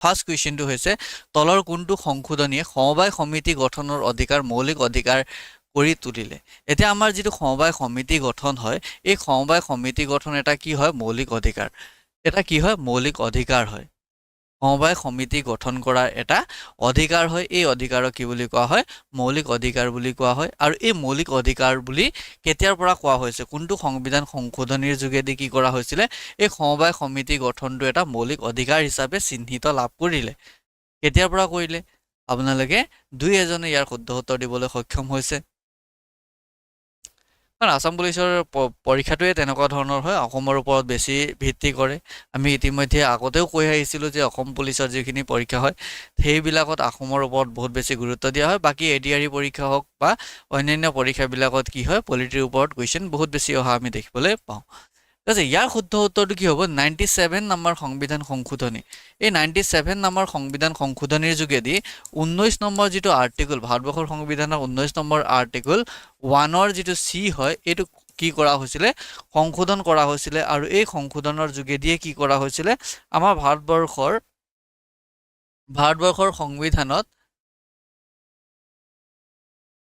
First কুৱেশ্যনটো হৈছে তলৰ কোনটো সংশোধনীয়ে সমবায় সমিতি গঠনৰ অধিকাৰ মৌলিক অধিকাৰ কৰি তুলিলে এতিয়া আমাৰ যেটো সমবায় সমিতি গঠন হয় এই সমবায় সমিতি গঠন এটা কি হয় মৌলিক অধিকাৰ এটা কি হয় মৌলিক অধিকাৰ হয় সমবায় সমিতি গঠন কৰাৰ এটা অধিকাৰ হয় এই অধিকাৰক কি বুলি কোৱা হয় মৌলিক অধিকাৰ বুলি কোৱা হয় আৰু এই মৌলিক অধিকাৰ বুলি কেতিয়াৰ পৰা কোৱা হৈছে কোনটো সংবিধান সংশোধনীৰ যোগেদি কি কৰা হৈছিল এই সমবায় সমিতি গঠনটো এটা মৌলিক অধিকাৰ হিচাপে চিহ্নিত লাভ কৰিলে কেতিয়াৰ পৰা কৰিলে আপোনালোকে দুই এজনে ইয়াৰ শুদ্ধ উত্তৰ দিবলৈ সক্ষম হৈছে কাৰণ আসাম পুলিচৰ পৰীক্ষাটোৱে তেনেকুৱা ধৰণৰ হয় অসমৰ ওপৰত বেছি ভিত্তি কৰে আমি ইতিমধ্যে আগতেও কৈ আহিছিলোঁ যে অসম পুলিচৰ যিখিনি পৰীক্ষা হয় সেইবিলাকত অসমৰ ওপৰত বহুত বেছি গুৰুত্ব দিয়া হয় বাকি এডিআৰই পৰীক্ষা হওক বা অন্যান্য পৰীক্ষাবিলাকত কি হয় পলিটিৰ ওপৰত কুৱেশ্যন বহুত বেছি অহা আমি দেখিবলৈ পাওঁ আছে ইয়াৰ শুদ্ধ উত্তৰটো কি হ'ব 97 নম্বৰ সংবিধান সংশোধনী এই 97 নম্বৰ সংবিধান সংশোধনীৰ যোগেদি 19 নম্বৰ যেটো আৰ্টিকল ভাৰতবৰ্ষৰ সংবিধানৰ 19 নম্বৰ আৰ্টিকল 1ৰ যেটো সি হয় এটো কি কৰা হৈছিল সংশোধন কৰা হৈছিল আৰু এই সংশোধনৰ যোগেদিয়ে কি কৰা হৈছিল আমাৰ ভাৰতবৰ্ষৰ সংবিধানত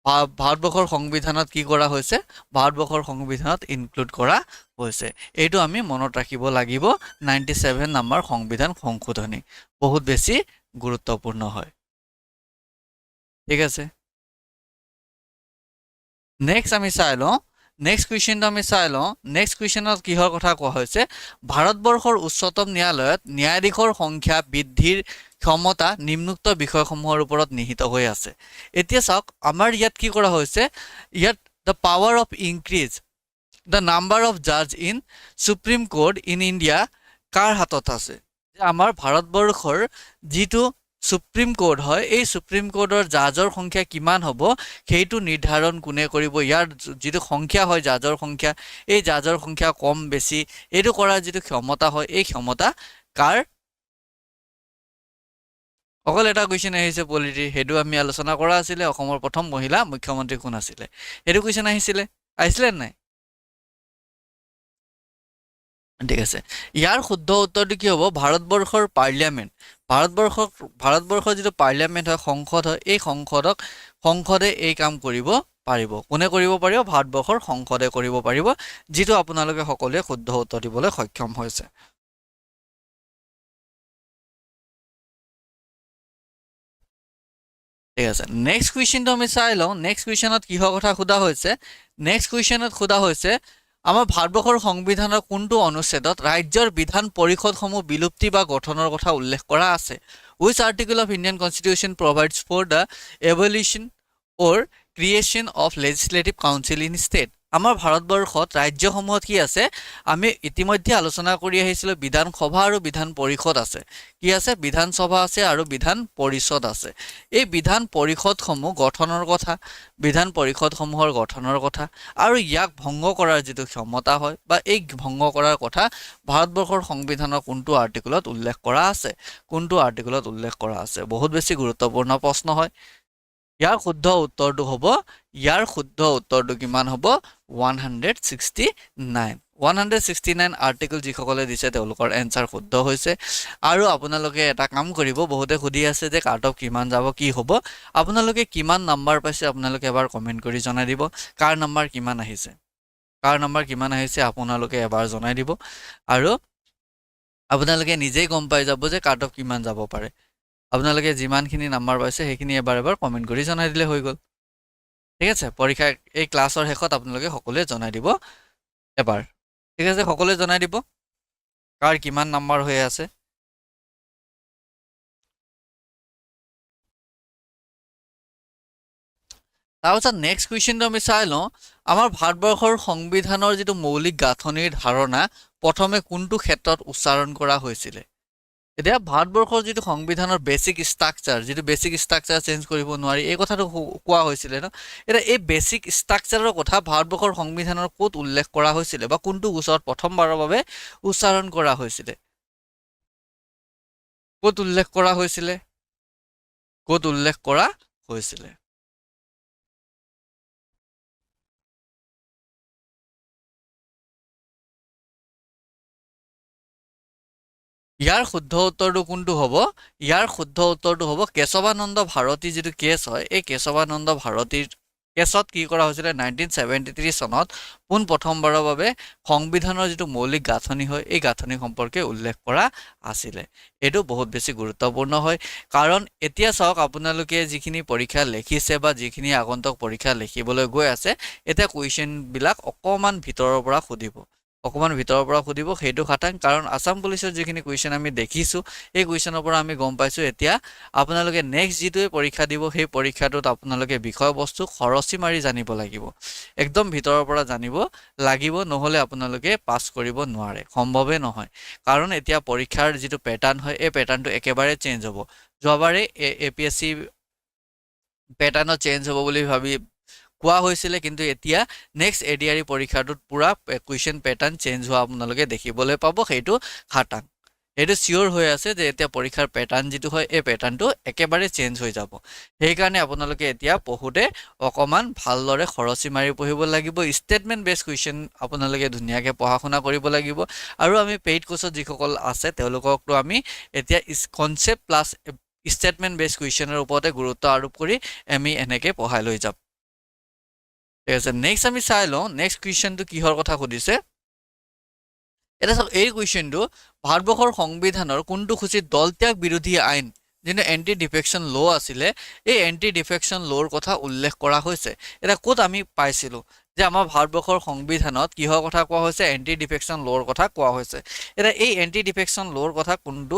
ভাৰতবৰ্ষৰ সংবিধানত কি কৰা হৈছে ভাৰতবৰ্ষৰ সংবিধানত ইনক্লুড কৰা হৈছে এইটো আমি মনত ৰাখিব লাগিব 97 নম্বৰ সংবিধান সংশোধনী বহুত বেছি গুৰুত্বপূৰ্ণ হয় ঠিক আছে নেক্সট আমি চাই লওঁ নেক্সট কুৱেশ্যনটো আমি চাই লওঁ নেক্সট কুৱেশ্যনত কিহৰ কথা কোৱা হৈছে ভাৰতবৰ্ষৰ উচ্চতম ন্যায়ালয়ত ন্যায়াধীশৰ সংখ্যা বৃদ্ধিৰ ক্ষমতা নিম্নোক্ত বিষয়সমূহৰ ওপৰত নিহিত হৈ আছে এতিয়া চাওক আমাৰ ইয়াত কি কৰা হৈছে ইয়াত the power of increase the number of judge in supreme court in india কাৰ হাতত আছে আমাৰ ভাৰতবৰ্ষৰ যেটো সুপ্ৰিম কোৰ্ট হয় এই সুপ্ৰিম কোৰ্টৰ জাজৰ সংখ্যা কিমান হ'ব সেইটো নিৰ্ধাৰণ কোনে কৰিব ইয়াৰ যেটো সংখ্যা হয় জাজৰ সংখ্যা এই জাজৰ সংখ্যা কম বেছি এটো কৰাৰ যেটো ক্ষমতা হয় এই ক্ষমতা কাৰ অকল এটা কুৱেশ্যন আহিছে পলিটি হেতু আমি আলোচনা কৰা আছিল অসমৰ প্ৰথম মহিলা মুখ্যমন্ত্ৰী কোন আছিল হেতু কুৱেশ্যন আহিছিল নাই ঠিক আছে ইয়াৰ শুদ্ধ উত্তৰটো কি হ'ব ভাৰতবৰ্ষৰ পাৰ্লিয়ামেন্ট ভাৰতবৰ্ষৰ যেটো পাৰ্লিয়ামেন্ট হয় সংসদ হয় এই সংসদে এই কাম কৰিব পাৰিব কোনে কৰিব পাৰিব ভাৰতবৰ্ষৰ সংসদে কৰিব পাৰিব যেটো আপোনালোকে সকলোৱে শুদ্ধ উত্তৰ দিবলৈ সক্ষম হৈছে ঠিক আছে নেক্সট কুৱেশ্যনটো আমি চাই লওঁ নেক্সট কুৱেশ্যনত কিহৰ কথা সোধা হৈছে নেক্সট কুৱেশ্যনত সোধা হৈছে আমাৰ ভাৰতবৰ্ষৰ সংবিধানৰ কোনটো অনুচ্ছেদত ৰাজ্যৰ বিধান পৰিষদসমূহ বিলুপ্তি বা গঠনৰ কথা উল্লেখ কৰা আছে which article of Indian Constitution provides for the abolition or creation of legislative council in state আমাৰ ভাৰতবৰ্ষত ৰাজ্যসমূহত কি আছে আমি ইতিমধ্যে আলোচনা কৰি আহিছিলোঁ বিধানসভা আৰু বিধান পৰিষদ আছে কি আছে বিধানসভা আছে আৰু বিধান পৰিষদ আছে এই বিধান পৰিষদসমূহ গঠনৰ কথা বিধান পৰিষদসমূহৰ গঠনৰ কথা আৰু ইয়াক ভংগ কৰাৰ যেটো ক্ষমতা হয় বা এই ভংগ কৰাৰ কথা ভাৰতবৰ্ষৰ সংবিধানৰ কোনটো আৰ্টিকলত উল্লেখ কৰা আছে বহুত বেছি গুৰুত্বপূৰ্ণ প্ৰশ্ন হয় ইয়াৰ শুদ্ধ উত্তৰটো কিমান হ'ব 169 আৰ্টিকল যিসকলে দিছে তেওঁলোকৰ এনসাৰ শুদ্ধ হৈছে আৰু আপোনালোকে এটা কাম কৰিব বহুতে সুধি আছে যে কাট অফ কিমান যাব কি হ'ব আপোনালোকে কিমান নাম্বাৰ পাইছে আপোনালোকে এবাৰ কমেন্ট কৰি জনাই দিব কাৰ নাম্বাৰ কিমান আহিছে আপোনালোকে এবাৰ জনাই দিব আৰু আপোনালোকে নিজেই গম পাই যাব যে কাট অফ কিমান যাব পাৰে আপোনালোকে যিমানখিনি নাম্বাৰ পাইছে সেইখিনি এবাৰ কমেন্ট কৰি জনাই দিলে হৈ গ'ল ঠিক আছে পৰীক্ষা এই ক্লাছৰ শেষত আপোনালোকে সকলোৱে জনাই দিব এবাৰ ঠিক আছে সকলোৱে জনাই দিব কাৰ কিমান নাম্বাৰ হৈ আছে তাৰপিছত নেক্সট কুৱেশ্যনটো আমি চাই লওঁ আমাৰ ভাৰতবৰ্ষৰ সংবিধানৰ যেটো মৌলিক গাঁথনিৰ ধাৰণা প্ৰথমে কোনটো ক্ষেত্ৰত উচ্চাৰণ কৰা হৈছিল এতিয়া ভাৰতবৰ্ষৰ যেটো সংবিধানৰ বেসিক ষ্ট্ৰাকচাৰ চেঞ্জ কৰিব নোৱাৰি এই কথাটো কোৱা হৈছিল ন এটা এই বেসিক ষ্ট্ৰাকচাৰৰ কথা ভাৰতবৰ্ষৰ সংবিধানৰ ক'ত উল্লেখ কৰা হৈছিল বা কোনটো উচ্চৰত প্ৰথমবাৰৰ বাবে উচ্চাৰণ কৰা হৈছিল ক'ত উল্লেখ কৰা হৈছিল ইয়াৰ শুদ্ধ উত্তৰটো কোনটো হ'ব? ইয়াৰ শুদ্ধ উত্তৰটো হ'ব কেশৱানন্দ ভাৰতী যিটো কেছ হয়, এই কেশৱানন্দ ভাৰতীৰ কেছত কি কৰা হৈছিলে 1973 চনত পোন প্ৰথমবাৰৰ বাবে সংবিধানৰ যিটো মৌলিক গাঁথনি হয় এই গাঁথনি সম্পৰ্কে উল্লেখ কৰা আছিলে। এইটো বহুত বেছি গুৰুত্বপূৰ্ণ হয়, কাৰণ এতিয়া চাওক আপোনালোকে যিখিনি পৰীক্ষা লিখিছে বা যিখিনি আগন্তুক পৰীক্ষা লিখিবলৈ গৈ আছে, এতিয়া কুৱেশ্যনবিলাক অকণমান ভিতৰৰ পৰা সুধিব, সেইটো খাটাং। কাৰণ আছাম পুলিচৰ যিখিনি কুৱেশ্যন আমি দেখিছোঁ, এই কুৱেশ্যনৰ পৰা আমি গম পাইছোঁ এতিয়া আপোনালোকে নেক্সট যিটোৱে পৰীক্ষা দিব সেই পৰীক্ষাটোত আপোনালোকে বিষয়বস্তু খৰচি মাৰি জানিব লাগিব, একদম ভিতৰৰ পৰা জানিব লাগিব, নহ'লে আপোনালোকে পাছ কৰিব নোৱাৰে, সম্ভৱে নহয়। কাৰণ এতিয়া পৰীক্ষাৰ যিটো পেটাৰ্ণ হয় এই পেটাৰ্ণটো একেবাৰে চেঞ্জ হ'ব। যোৱাবাৰে APSC পেটাৰ্ণত চেঞ্জ হ'ব বুলি ভাবি কোৱা হৈছিলে, কিন্তু এতিয়া নেক্সট ADRE পৰীক্ষাটোত পুৰা কুৱেশ্যন পেটাৰ্ণ চেঞ্জ হোৱা আপোনালোকে দেখিবলৈ পাব। সেইটো খাটাং, এইটো চিয়'ৰ হৈ আছে যে এতিয়া পৰীক্ষাৰ পেটাৰ্ণ যিটো হয় এই পেটাৰ্ণটো একেবাৰে চেঞ্জ হৈ যাব। সেইকাৰণে আপোনালোকে এতিয়া পঢ়োঁতে অকণমান ভালদৰে খৰচি মাৰি পঢ়িব লাগিব। ষ্টেটমেণ্ট বেছ কুৱেশ্যন আপোনালোকে ধুনীয়াকৈ পঢ়া শুনা কৰিব লাগিব। আৰু আমি পেইড কোৰ্চত যিসকল আছে তেওঁলোককতো আমি এতিয়া কনচেপ্ট প্লাছ ষ্টেটমেণ্ট বেছ কুৱেশ্যনৰ ওপৰতে গুৰুত্ব আৰোপ কৰি আমি এনেকৈ পঢ়াই লৈ যাম। ঠিক আছে, নেক্সট আমি চাই লওঁ নেক্সট কুৱেশ্যনটো কিহৰ কথা সুধিছে। এটা চাওক, এই কুৱেশ্যনটো ভাৰতবৰ্ষৰ সংবিধানৰ কোনটো সূচীত দলত্যাগ বিৰোধী আইন যিটো এণ্টি ডিফেকশ্যন ল' আছিলে, এই এণ্টি ডিফেকশ্যন ল'ৰ কথা উল্লেখ কৰা হৈছে। এতিয়া ক'ত আমি পাইছিলোঁ যে আমাৰ ভাৰতবৰ্ষৰ সংবিধানত কিহৰ কথা কোৱা হৈছে? এণ্টি ডিফেকশ্যন ল'ৰ কথা কোৱা হৈছে। এতিয়া এই এণ্টি ডিফেকশ্যন ল'ৰ কথা কোনটো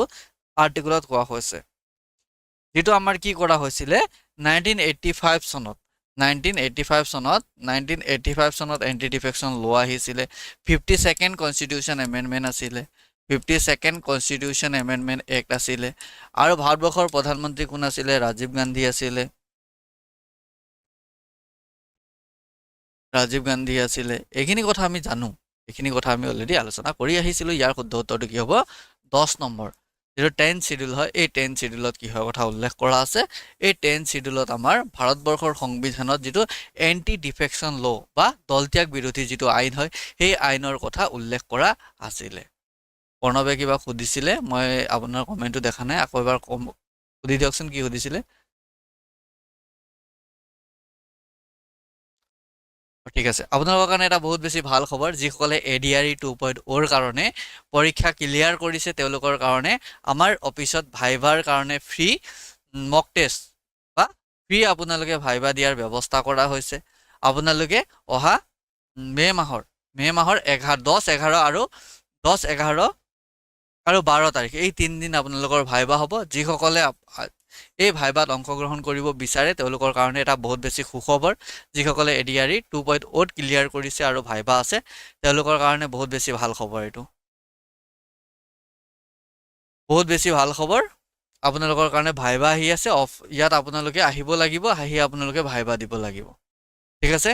আৰ্টিকুলত কোৱা হৈছে? যিটো আমাৰ কি কৰা হৈছিলে 1985 চনত 1985 চনত এণ্টি ডিফেকশ্যন ল' আহিছিলে। 52nd কনষ্টিটিউশ্যন এমেণ্ডমেণ্ট আছিলে, 52nd কনষ্টিটিউশ্যন এমেণ্ডমেণ্ট এক্ট আছিলে। আৰু ভাৰতবৰ্ষৰ প্ৰধানমন্ত্ৰী কোন আছিলে? ৰাজীৱ গান্ধী আছিলে, এইখিনি কথা আমি জানো, এইখিনি কথা আমি অলৰেডি আলোচনা কৰি আহিছিলোঁ। ইয়াৰ শুদ্ধ উত্তৰটো কি হ'ব? 10 নম্বৰ যিটো 10th শিডিউল হয়, এই 10th শিডিউলত কিহৰ কথা উল্লেখ কৰা আছে? এই 10th শিডিউলত আমাৰ ভাৰতবৰ্ষৰ সংবিধানত যিটো এণ্টি ডিফেকশ্যন ল' বা দলত্যাগ বিৰোধী যিটো আইন হয় সেই আইনৰ কথা উল্লেখ কৰা আছিলে। প্ৰণৱে কিবা সুধিছিলে, মই আপোনাৰ কমেণ্টটো দেখা নাই, আকৌ এবাৰ সুধি দিয়কচোন কি সুধিছিলে। ঠিক আছে, আপোনালোকৰ কাৰণে এটা বহুত বেছি ভাল খবৰ। যিসকলে ADRE 2.0 কাৰণে পৰীক্ষা ক্লিয়াৰ কৰিছে তেওঁলোকৰ কাৰণে আমাৰ অফিচত ভাইভাৰ কাৰণে ফ্ৰী মক টেষ্ট বা ফ্ৰী আপোনালোকে ভাইভা দিয়াৰ ব্যৱস্থা কৰা হৈছে। আপোনালোকে অহা মে' মাহৰ 10, 11 আৰু 12 তাৰিখ এই 3 দিন আপোনালোকৰ ভাইভা হ'ব। যিসকলে এই ভাইভাত অংশগ্ৰহণ কৰিব বিচাৰে তেওঁলোকৰ কাৰণে এটা বহুত বেছি সুখবৰ। যিসকলে ADRE 2.0 ক্লিয়াৰ কৰিছে আৰু ভাইভা আছে তেওঁলোকৰ কাৰণে বহুত বেছি ভাল খবৰ। এইটো বহুত বেছি ভাল খবৰ, আপোনালোকৰ কাৰণে ভাইভা আহি আছে। ইয়াত আপোনালোকে আহিব লাগিব, আহি আপোনালোকে ভাইভা দিব লাগিব। ঠিক আছে,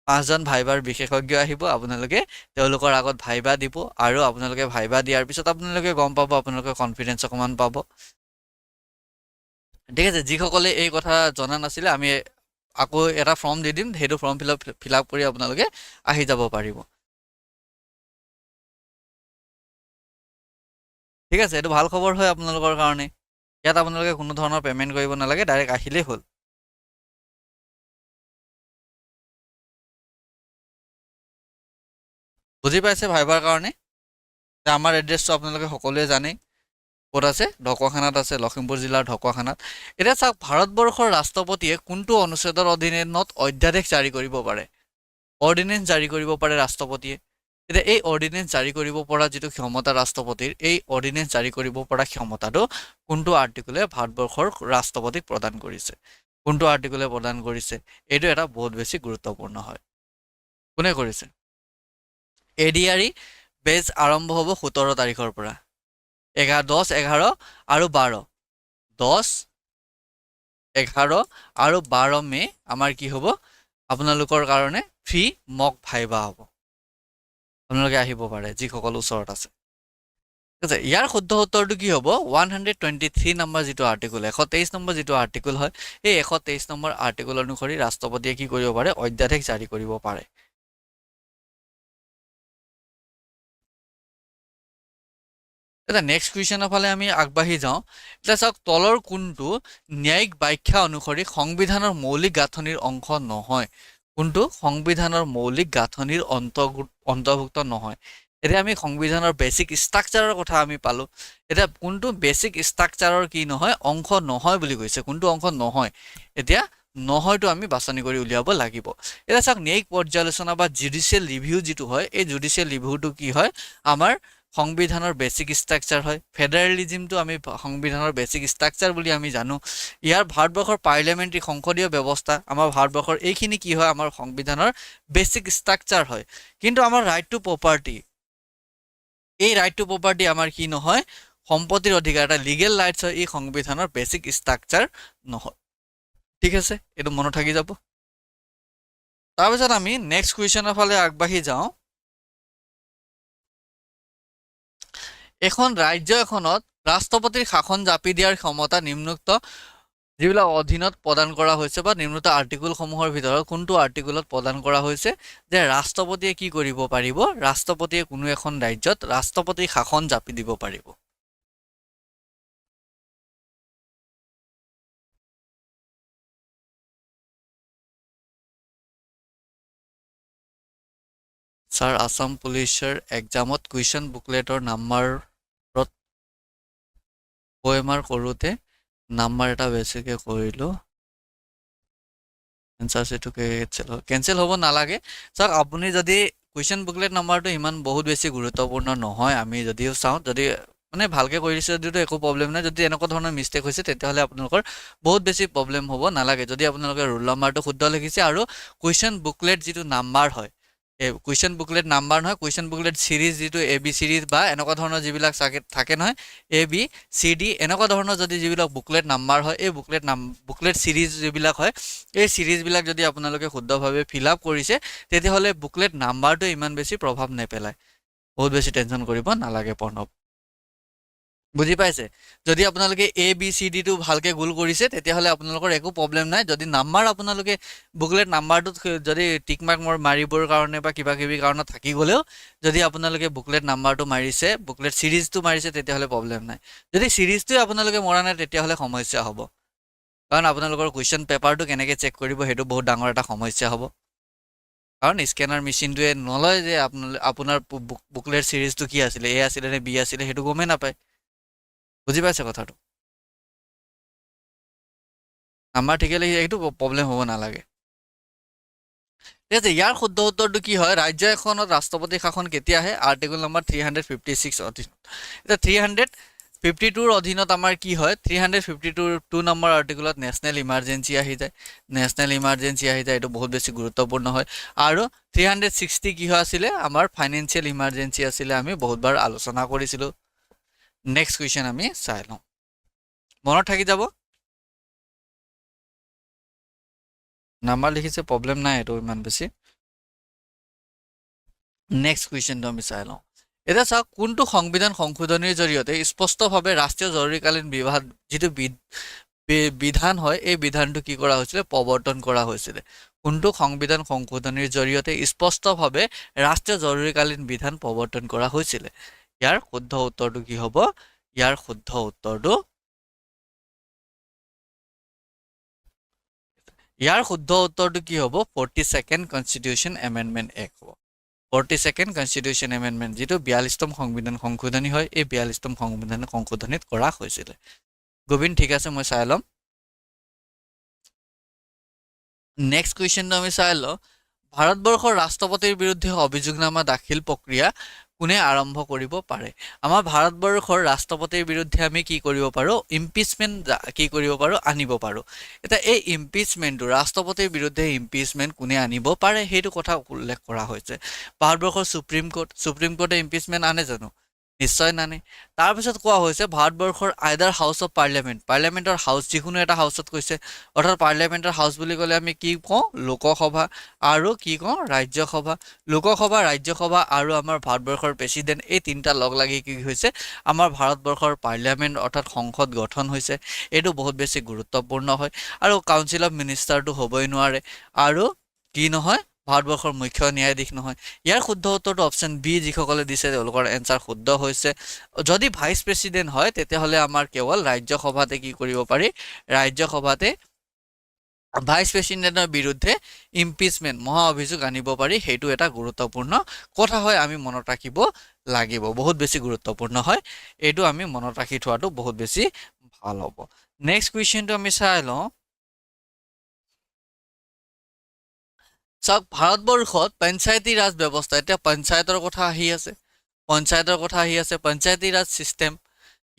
5 জন ভাইভাৰ বিশেষজ্ঞ আহিব, আপোনালোকে তেওঁলোকৰ আগত ভাইভা দিব আৰু আপোনালোকে ভাইভা দিয়াৰ পিছত আপোনালোকে গম পাব, আপোনালোকে কনফিডেঞ্চ অকণমান পাব। ঠিক আছে, যিসকলে এই কথা জনা নাছিলে আমি আকৌ এটা ফৰ্ম দি দিম, সেইটো ফৰ্ম ফিল আপ কৰি আপোনালোকে আহি যাব পাৰিব। ঠিক আছে, এইটো ভাল খবৰ হয় আপোনালোকৰ কাৰণে। ইয়াত আপোনালোকে কোনো ধৰণৰ পে'মেণ্ট কৰিব নালাগে, ডাইৰেক্ট আহিলেই হ'ল। বুজি পাইছে ভাইভাৰ কাৰণে? আমাৰ এড্ৰেছটো আপোনালোকে সকলোৱে জানেই, ক'ত আছে? ঢকুৱাখানাত আছে, লখিমপুৰ জিলাৰ ঢকুৱাখানাত। এতিয়া চাওক, ভাৰতবৰ্ষৰ ৰাষ্ট্ৰপতিয়ে কোনটো অনুচ্ছেদৰ অধীনত অধ্যাদেশ জাৰি কৰিব পাৰে? অৰ্ডিনেঞ্চ জাৰি কৰিব পাৰে ৰাষ্ট্ৰপতিয়ে। এতিয়া এই অৰ্ডিনেঞ্চ জাৰি কৰিব পৰা যিটো ক্ষমতা ৰাষ্ট্ৰপতিৰ, এই অৰ্ডিনেঞ্চ জাৰি কৰিব পৰা ক্ষমতাটো কোনটো আৰ্টিকুলে ভাৰতবৰ্ষৰ ৰাষ্ট্ৰপতিক প্ৰদান কৰিছে? কোনটো আৰ্টিকুলে প্ৰদান কৰিছে? এইটো এটা বহুত বেছি গুৰুত্বপূৰ্ণ হয়। কোনে কৰিছে? ADRE বেচ আৰম্ভ হ'ব 17 তাৰিখৰ পৰা। 10, 11 আৰু 12 10, 11 আৰু 12 মে' আমাৰ কি হ'ব? আপোনালোকৰ কাৰণে ফ্ৰী মক ভাইভা হ'ব। আপোনালোকে আহিব পাৰে যিসকল ওচৰত আছে। ঠিক আছে, ইয়াৰ শুদ্ধ উত্তৰটো কি হ'ব? 123 নম্বৰ যিটো আৰ্টিকুল, 123 নম্বৰ যিটো আৰ্টিকুল হয়, এই 123 নম্বৰ আৰ্টিকুল অনুসৰি ৰাষ্ট্ৰপতিয়ে কি কৰিব পাৰে? অধ্যাদেশ জাৰি কৰিব পাৰে। এটা নেক্সট কুৱেশ্যনৰ ফালে আমি আগবাঢ়ি যাওঁ এতিয়া চাওক তলৰ কোনটো ন্যায়িক ব্যাখ্যা অনুসৰি সংবিধানৰ মৌলিক গাঁথনিৰ অংশ নহয় কোনটো সংবিধানৰ মৌলিক গাঁথনিৰ অন্তৰ্ভুক্ত নহয় এতিয়া আমি সংবিধানৰ বেসিক ষ্ট্ৰাকচাৰৰ কথা আমি পালো এতিয়া কোনটো বেসিক ষ্ট্ৰাকচাৰৰ কি নহয় অংশ নহয় বুলি কৈছে কোনটো অংশ নহয় এতিয়া নহয়তো আমি বাছনি কৰি উলিয়াব লাগিব এটা চাওক ন্যায়িক পৰ্যালোচনা বা জুডিশিয়েল ৰিভিউ যেটো হয় এই জুডিশিয়েল ৰিভিউটো কি হয় আমাৰ সংবিধানৰ বেসিক ষ্ট্ৰাকচাৰ হয় ফেডাৰেলিজমটো আমি সংবিধানৰ বেসিক ষ্ট্ৰাকচাৰ বুলি আমি জানো ইয়াৰ ভাৰতবৰ্ষৰ পাৰ্লিয়ামেন্টাৰী সংসদীয় ব্যৱস্থা আমাৰ ভাৰতবৰ্ষৰ এইখিনি কি হয় আমাৰ সংবিধানৰ বেসিক ষ্ট্ৰাকচাৰ হয় কিন্তু আমাৰ ৰাইট টু প্ৰপাৰ্টি এই ৰাইট টু প্ৰপাৰ্টি আমাৰ কি নহয় সম্পত্তিৰ অধিকাৰ এটা লিগেল ৰাইটছ হয় এই সংবিধানৰ বেসিক ষ্ট্ৰাকচাৰ নহয় ঠিক আছে এটো মনত থাকি যাব তাৰপিছত আমি নেক্সট কুৱেশ্যনৰ ফালে আগবাঢ়ি যাওঁ এখন ৰাজ্য এখনত ৰাষ্ট্ৰপতিৰ শাসন জাপি দিয়াৰ ক্ষমতা নিম্নোক্ত যিবিলাক অধীনত প্ৰদান কৰা হৈছে বা নিম্নোক্ত আৰ্টিকলসমূহৰ ভিতৰত কোনটো আৰ্টিকলত প্ৰদান কৰা হৈছে যে ৰাষ্ট্ৰপতিয়ে কি কৰিব পাৰিব ৰাষ্ট্ৰপতিয়ে কোনো এখন ৰাজ্যত ৰাষ্ট্ৰপতিৰ শাসন জাপি দিব পাৰিব স্যাৰ আসাম পুলিচৰ এক্সামত কুৱেশ্যন বুকলেটৰ নাম্বাৰত OMR কৰোঁতে নাম্বাৰ এটা বেছিকৈ কৰিলোঁ এনচাৰ সেইটো কেনচেল হ'ব নালাগে চাওক আপুনি যদি কুৱেশ্যন বুকলেট নাম্বাৰটো ইমান বহুত বেছি গুৰুত্বপূৰ্ণ নহয় আমি যদিও চাওঁ যদি মানে ভালকৈ কৰি দিছে যদিও একো প্ৰব্লেম নাই যদি এনেকুৱা ধৰণৰ মিষ্টেক হৈছে তেতিয়াহ'লে আপোনালোকৰ বহুত বেছি প্ৰব্লেম হ'ব নালাগে যদি আপোনালোকে ৰোল নাম্বাৰটো শুদ্ধ লিখিছে আৰু কুৱেশ্যন বুকলেট যিটো নাম্বাৰ হয় কুৱেশ্যন বুকলেট নাম্বাৰ নহয় কুৱেশ্যন বুকলেট সিৰিজ যেটো AB সিৰিজ বা এনেকুৱা ধৰণৰ যিবিলাক থাকে নহয় AB CD এনেকুৱা ধৰণৰ যদি যিবিলাক বুকলেট নাম্বাৰ হয় এই বুকলেট সিৰিজ যিবিলাক হয় এই সিৰিজবিলাক যদি আপোনালোকে শুদ্ধভাৱে ফিল আপ কৰিছে তেতিয়াহ'লে বুকলেট নাম্বাৰটো ইমান বেছি প্ৰভাৱ নেপেলায় বহুত বেছি টেনচন কৰিব নালাগে প্ৰণৱ বুজি পাইছে যদি আপোনালোকে ABCD টো ভালকে গোল কৰিছে তেতিয়াহ'লে আপোনালোকৰ একো প্ৰব্লেম নাই যদি নাম্বাৰ আপোনালোকে বুকলেট নাম্বাৰটো যদি টিক মাৰ্ক মাৰিবৰ কাৰণে বা কিবা কিবি কাৰণত থাকি গলেও যদি আপোনালোকে বুকলেট নাম্বাৰটো মাৰিছে বুকলেট সিৰিজটো মাৰিছে তেতিয়াহ'লে প্ৰব্লেম নাই যদি সিৰিজটো আপোনালোকে মৰা নাই তেতিয়াহ'লে সমস্যা হ'ব কাৰণ আপোনালোকৰ কুৱেশ্যন পেপাৰটো কেনেকৈ চেক কৰিব সেইটো বহুত ডাঙৰ এটা সমস্যা হ'ব কাৰণ স্কেনাৰ মেচিনটোৱে নলয় যে আপোনাৰ বুকলেট সিৰিজটো কি আছিলে A আছিলে নে B আছিলে সেইটো গমেই নাপায় বুজি পাইছে কথাটো নাম্বাৰ ঠিকে লিখি এইটো প্ৰব্লেম হ'ব নালাগে ঠিক আছে ইয়াৰ শুদ্ধ উত্তৰটো কি হয় ৰাজ্য এখনত ৰাষ্ট্ৰপতি শাসন কেতিয়া আহে আৰ্টিকল নম্বৰ 356 অধীনত এতিয়া 352ৰ অধীনত আমাৰ কি হয় 352 নম্বৰ আৰ্টিকলত নেশ্যনেল ইমাৰ্জেঞ্চি আহি যায় এইটো বহুত বেছি গুৰুত্বপূৰ্ণ হয় আৰু 360 কি হয় আছিলে আমাৰ ফাইনেন্সিয়েল ইমাৰ্জেঞ্চি আছিলে আমি বহুতবাৰ আলোচনা কৰিছিলো নেক্সট কুৱেশ্যন আমি চাই লওঁ মনত থাকি যাব নাম্বাৰ লিখিছে প্ৰব্লেম নাই এইটো ইমান বেছি নেক্সট কুৱেশ্যনটো আমি চাই লওঁ এটা চাওক কোনটো সংবিধান সংশোধনীৰ জৰিয়তে স্পষ্টভাৱে ৰাষ্ট্ৰীয় জৰুৰীকালীন যিটো বিধান হয় এই বিধানটো কি কৰা হৈছিলে প্ৰৱৰ্তন কৰা হৈছিলে কোনটো সংবিধান সংশোধনীৰ জৰিয়তে স্পষ্টভাৱে ৰাষ্ট্ৰীয় জৰুৰীকালীন বিধান প্ৰৱৰ্তন কৰা হৈছিলে ইয়াৰ শুদ্ধ উত্তৰটো কি হ'ব ইয়াৰ শুদ্ধ উত্তৰটো কি হ'ব 42nd কনষ্টিটিউশ্যন এমেণ্ডমেণ্ট এক্ট হ'ব 42nd কনষ্টিটিউশ্যন এমেণ্ডমেণ্ট যিটো 42তম সংবিধান সংশোধনী হয় এই 42তম সংবিধান সংশোধনীত কৰা হৈছিলে গোবিন্দ ঠিক আছে মই চাই ল'ম নেক্সট কুৱেশ্যনটো আমি চাই লওঁ ভাৰতবৰ্ষৰ ৰাষ্ট্ৰপতিৰ বিৰুদ্ধে অভিযোগনামা দাখিল প্ৰক্ৰিয়া কোনে আৰম্ভ কৰিব পাৰে আমাৰ ভাৰতবৰ্ষৰ ৰাষ্ট্ৰপতিৰ বিৰুদ্ধে আমি কি কৰিব পাৰো ইম্পিচমেন্ট কি কৰিব পাৰো আনিব পাৰো এটা এই ইম্পিচমেন্টটো ৰাষ্ট্ৰপতিৰ বিৰুদ্ধে ইম্পিচমেন্ট কোনে আনিব পাৰে সেইটো কথা উল্লেখ কৰা হৈছে ভাৰতবৰ্ষৰ সুপ্ৰিম কোৰ্টে ইম্পিচমেন্ট আনে জানো নিশ্চয় নানে তাৰপিছত কোৱা হৈছে ভাৰতবৰ্ষৰ আইদাৰ হাউচ অফ পাৰ্লিয়ামেন্টৰ হাউচ যিকোনো এটা হাউচত কৈছে অৰ্থাৎ পাৰ্লিয়ামেন্টৰ হাউচ বুলি ক'লে আমি কি কওঁ লোকসভা আৰু কি কওঁ ৰাজ্যসভা লোকসভা ৰাজ্যসভা আৰু আমাৰ ভাৰতবৰ্ষৰ প্ৰেচিডেণ্ট এই তিনিটা লগ লাগি কি হৈছে আমাৰ ভাৰতবৰ্ষৰ পাৰ্লিয়ামেন্ট অৰ্থাৎ সংসদ গঠন হৈছে এইটো বহুত বেছি গুৰুত্বপূৰ্ণ হয় আৰু কাউন্সিল অফ মিনিষ্টাৰটো হ'বই নোৱাৰে আৰু কি নহয় ভাৰতবৰ্ষৰ মুখ্য ন্যায়াধীশ নহয়। ইয়াৰ শুদ্ধ উত্তৰটো অপশ্যন বি, যিসকলে দিছে তেওঁলোকৰ এনচাৰ শুদ্ধ হৈছে। যদি ভাইচ প্ৰেছিডেণ্ট হয় তেতিয়াহ'লে আমাৰ কেৱল ৰাজ্যসভাতে কি কৰিব পাৰি, ৰাজ্যসভাতে ভাইচ প্ৰেছিডেণ্টৰ বিৰুদ্ধে ইম্পিচমেণ্ট মহা অভিযোগ আনিব পাৰি। সেইটো এটা গুৰুত্বপূৰ্ণ কথা হয়, আমি মনত ৰাখিব লাগিব, বহুত বেছি গুৰুত্বপূৰ্ণ হয়। এইটো আমি মনত ৰাখি থোৱাটো বহুত বেছি ভাল হ'ব। নেক্সট কুৱেশ্যনটো আমি চাই লওঁ। চাওক, ভাৰতবৰ্ষত পঞ্চায়তী ৰাজ ব্যৱস্থা, এতিয়া পঞ্চায়তৰ কথা আহি আছে, পঞ্চায়তী ৰাজ চিষ্টেম।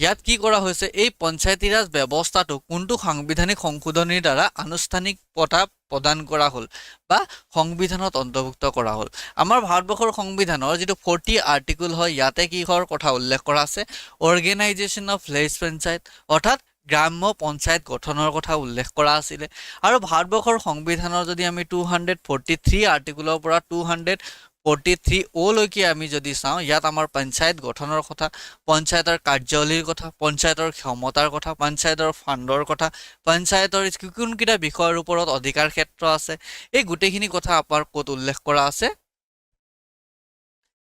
ইয়াত কি কৰা হৈছে, এই পঞ্চায়তী ৰাজ ব্যৱস্থাটো কোনটো সাংবিধানিক সংশোধনীৰ দ্বাৰা আনুষ্ঠানিকতা প্ৰদান কৰা হ'ল বা সংবিধানত অন্তৰ্ভুক্ত কৰা হ'ল। আমাৰ ভাৰতবৰ্ষৰ সংবিধানৰ যিটো 40 আৰ্টিকল হয়, ইয়াতে কিহৰ কথা উল্লেখ কৰা আছে, অৰ্গেনাইজেশ্যন অফ ভিলেজ পঞ্চায়ত, অৰ্থাৎ গ্ৰাম্য পঞ্চায়ত গঠনৰ কথা উল্লেখ কৰা আছিলে। আৰু ভাৰতবৰ্ষৰ সংবিধানৰ যদি আমি 243 আৰ্টিকলৰ পৰা 243 লৈকে আমি যদি চাওঁ, ইয়াত আমাৰ পঞ্চায়ত গঠনৰ কথা, পঞ্চায়তৰ কাৰ্যাৱলীৰ কথা, পঞ্চায়তৰ ক্ষমতাৰ কথা, পঞ্চায়তৰ ফাণ্ডৰ কথা, পঞ্চায়তৰ কোনকেইটা বিষয়ৰ ওপৰত অধিকাৰ ক্ষেত্ৰ আছে, এই গোটেইখিনি কথা আমাৰ ক'ত উল্লেখ কৰা আছে,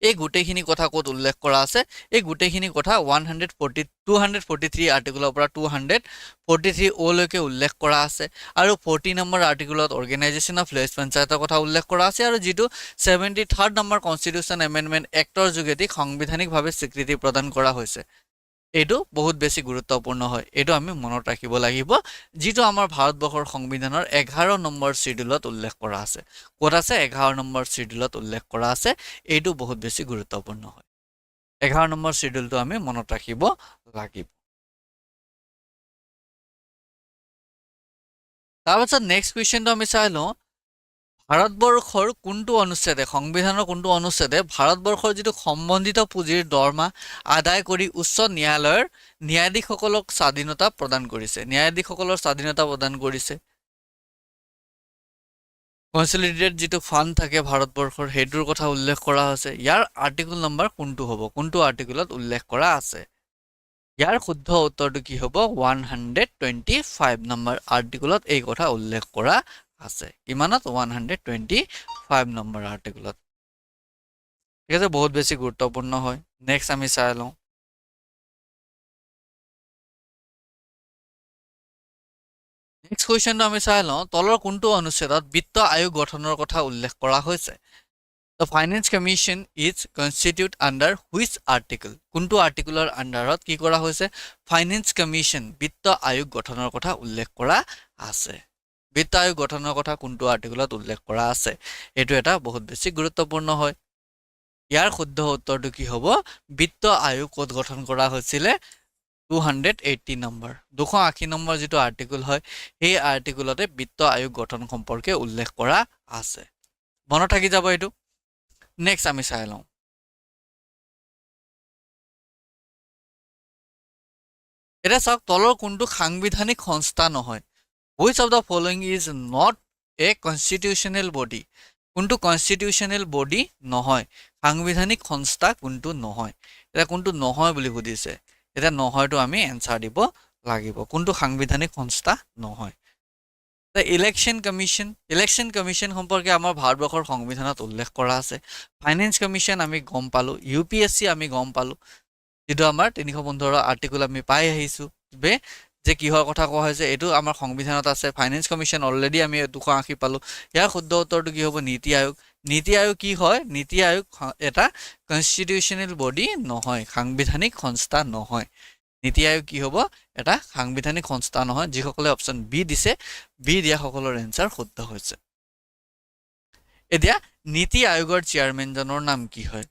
এই গোটেইখিনি কথা ক'ত উল্লেখ কৰা আছে, এই গোটেইখিনি কথা 243 আৰ্টিকলৰ পৰা 243 লৈকে উল্লেখ কৰা আছে। আৰু 40 নম্বৰ আৰ্টিকলত অৰ্গেনাইজেশ্যন অফ ভিলেজ পঞ্চায়তৰ কথা উল্লেখ কৰা আছে। আৰু যিটো 73 নম্বৰ কনষ্টিটিউশ্যন এমেণ্ডমেণ্ট এক্টৰ যোগেদি সাংবিধানিকভাৱে স্বীকৃতি প্ৰদান কৰা হৈছে। এইটো বহুত বেছি গুৰুত্বপূৰ্ণ হয়, এইটো আমি মনত ৰাখিব লাগিব, যিটো আমাৰ ভাৰতবৰ্ষৰ সংবিধানৰ 11 নম্বৰ চিডিউলত উল্লেখ কৰা আছে। ক'ত আছে, 11 নম্বৰ চিডিউলত উল্লেখ কৰা আছে। এইটো বহুত বেছি গুৰুত্বপূৰ্ণ হয়, 11 নম্বৰ চিডিউলটো আমি মনত ৰাখিব লাগিব। তাৰপিছত নেক্সট কুৱেশ্যনটো আমি চাই লওঁ, ভাৰতবৰ্ষৰ কোনটো অনুচ্ছেদে, সংবিধানৰ কোনটো অনুচ্ছেদে ভাৰতবৰ্ষৰ যিটো সম্বন্ধিত পুঁজিৰ দৰমহা আদায় কৰি উচ্চ ন্যায়ালয়ৰ ন্যায়াধীশসকলক স্বাধীনতা প্ৰদান কৰিছে, ন্যায়াধীশসকলৰ স্বাধীনতা প্ৰদান কৰিছে। কনচলিডেটেড যিটো ফাণ্ড থাকে ভাৰতবৰ্ষৰ, সেইটোৰ কথা উল্লেখ কৰা হৈছে। ইয়াৰ আৰ্টিকল নম্বৰ কোনটো হ'ব, কোনটো আৰ্টিকলত উল্লেখ কৰা আছে? ইয়াৰ শুদ্ধ উত্তৰটো কি হ'ব, 125 নম্বৰ আৰ্টিকলত এই কথা উল্লেখ কৰা আছে। কিমানত, 125 নম্বৰ আৰ্টিকলত। ঠিক আছে, বহুত বেছি গুৰুত্বপূৰ্ণ হয়। নেক্সট আমি চাই লওঁ। নেক্সট কুৱেশ্যনটো আমি চাই লওঁ, তলৰ কোনটো অনুচ্ছেদত বিত্ত আয়োগ গঠনৰ কথা উল্লেখ কৰা হৈছে? The Finance Commission is constituted under which article? কোনটো আৰ্টিকলৰ আণ্ডাৰত কি কৰা হৈছে, ফাইনেন্স কমিশ্যন বিত্ত আয়োগ গঠনৰ কথা উল্লেখ কৰা আছে? বিত্ত আয়োগ গঠনৰ কথা কোনটো আৰ্টিকলত উল্লেখ কৰা আছে? এইটো এটা বহুত বেছি গুৰুত্বপূৰ্ণ হয়। ইয়াৰ শুদ্ধ উত্তৰটো কি হ'ব, বিত্ত আয়োগ ক'ত গঠন কৰা হৈছিলে, 280 নম্বৰ, 280 নম্বৰ যিটো আৰ্টিকল হয়, সেই আৰ্টিকলতে বিত্ত আয়োগ গঠন সম্পৰ্কে উল্লেখ কৰা আছে। মনত থাকি যাব এইটো। নেক্সট আমি চাই লওঁ। এতিয়া চাওক, তলৰ কোনটো সাংবিধানিক সংস্থা নহয়, which of the following is not a constitutional body? কোনটো কনষ্টিটিউশ্যনেল বডি নহয়, সাংবিধানিক সংস্থা কোনটো নহয়? এতিয়া কোনটো নহয় বুলি সুধিছে, এতিয়া নহয়তো আমি এনচাৰ দিব লাগিব, কোনটো সাংবিধানিক সংস্থা নহয়। ইলেকশ্যন কমিশ্যন সম্পৰ্কে আমাৰ ভাৰতবৰ্ষৰ সংবিধানত উল্লেখ কৰা আছে। ফাইনেন্স কমিশ্যন আমি গম পালোঁ, UPSC আমি গম পালোঁ, যিটো আমাৰ 315 আৰ্টিকল আমি পাই আহিছোঁ যে কিহৰ কথা কোৱা হৈছে, এইটো আমাৰ সংবিধানত আছে। ফাইনেন্স কমিশ্যন অলৰেডি আমি 280 পালোঁ। ইয়াৰ শুদ্ধ উত্তৰটো কি হ'ব, নীতি আয়োগ। নীতি আয়োগ কি হয়, নীতি আয়োগ এটা কনষ্টিটিউশ্যনেল বডি নহয়, সাংবিধানিক সংস্থা নহয়। নীতি আয়োগ কি হ'ব, এটা সাংবিধানিক সংস্থা নহয়। যিসকলে অপশ্যন বি দিছে, বি দিয়া সকলৰ এনচাৰ শুদ্ধ হৈছে। এতিয়া নীতি আয়োগৰ চেয়াৰমেনজনৰ নাম কি হয়?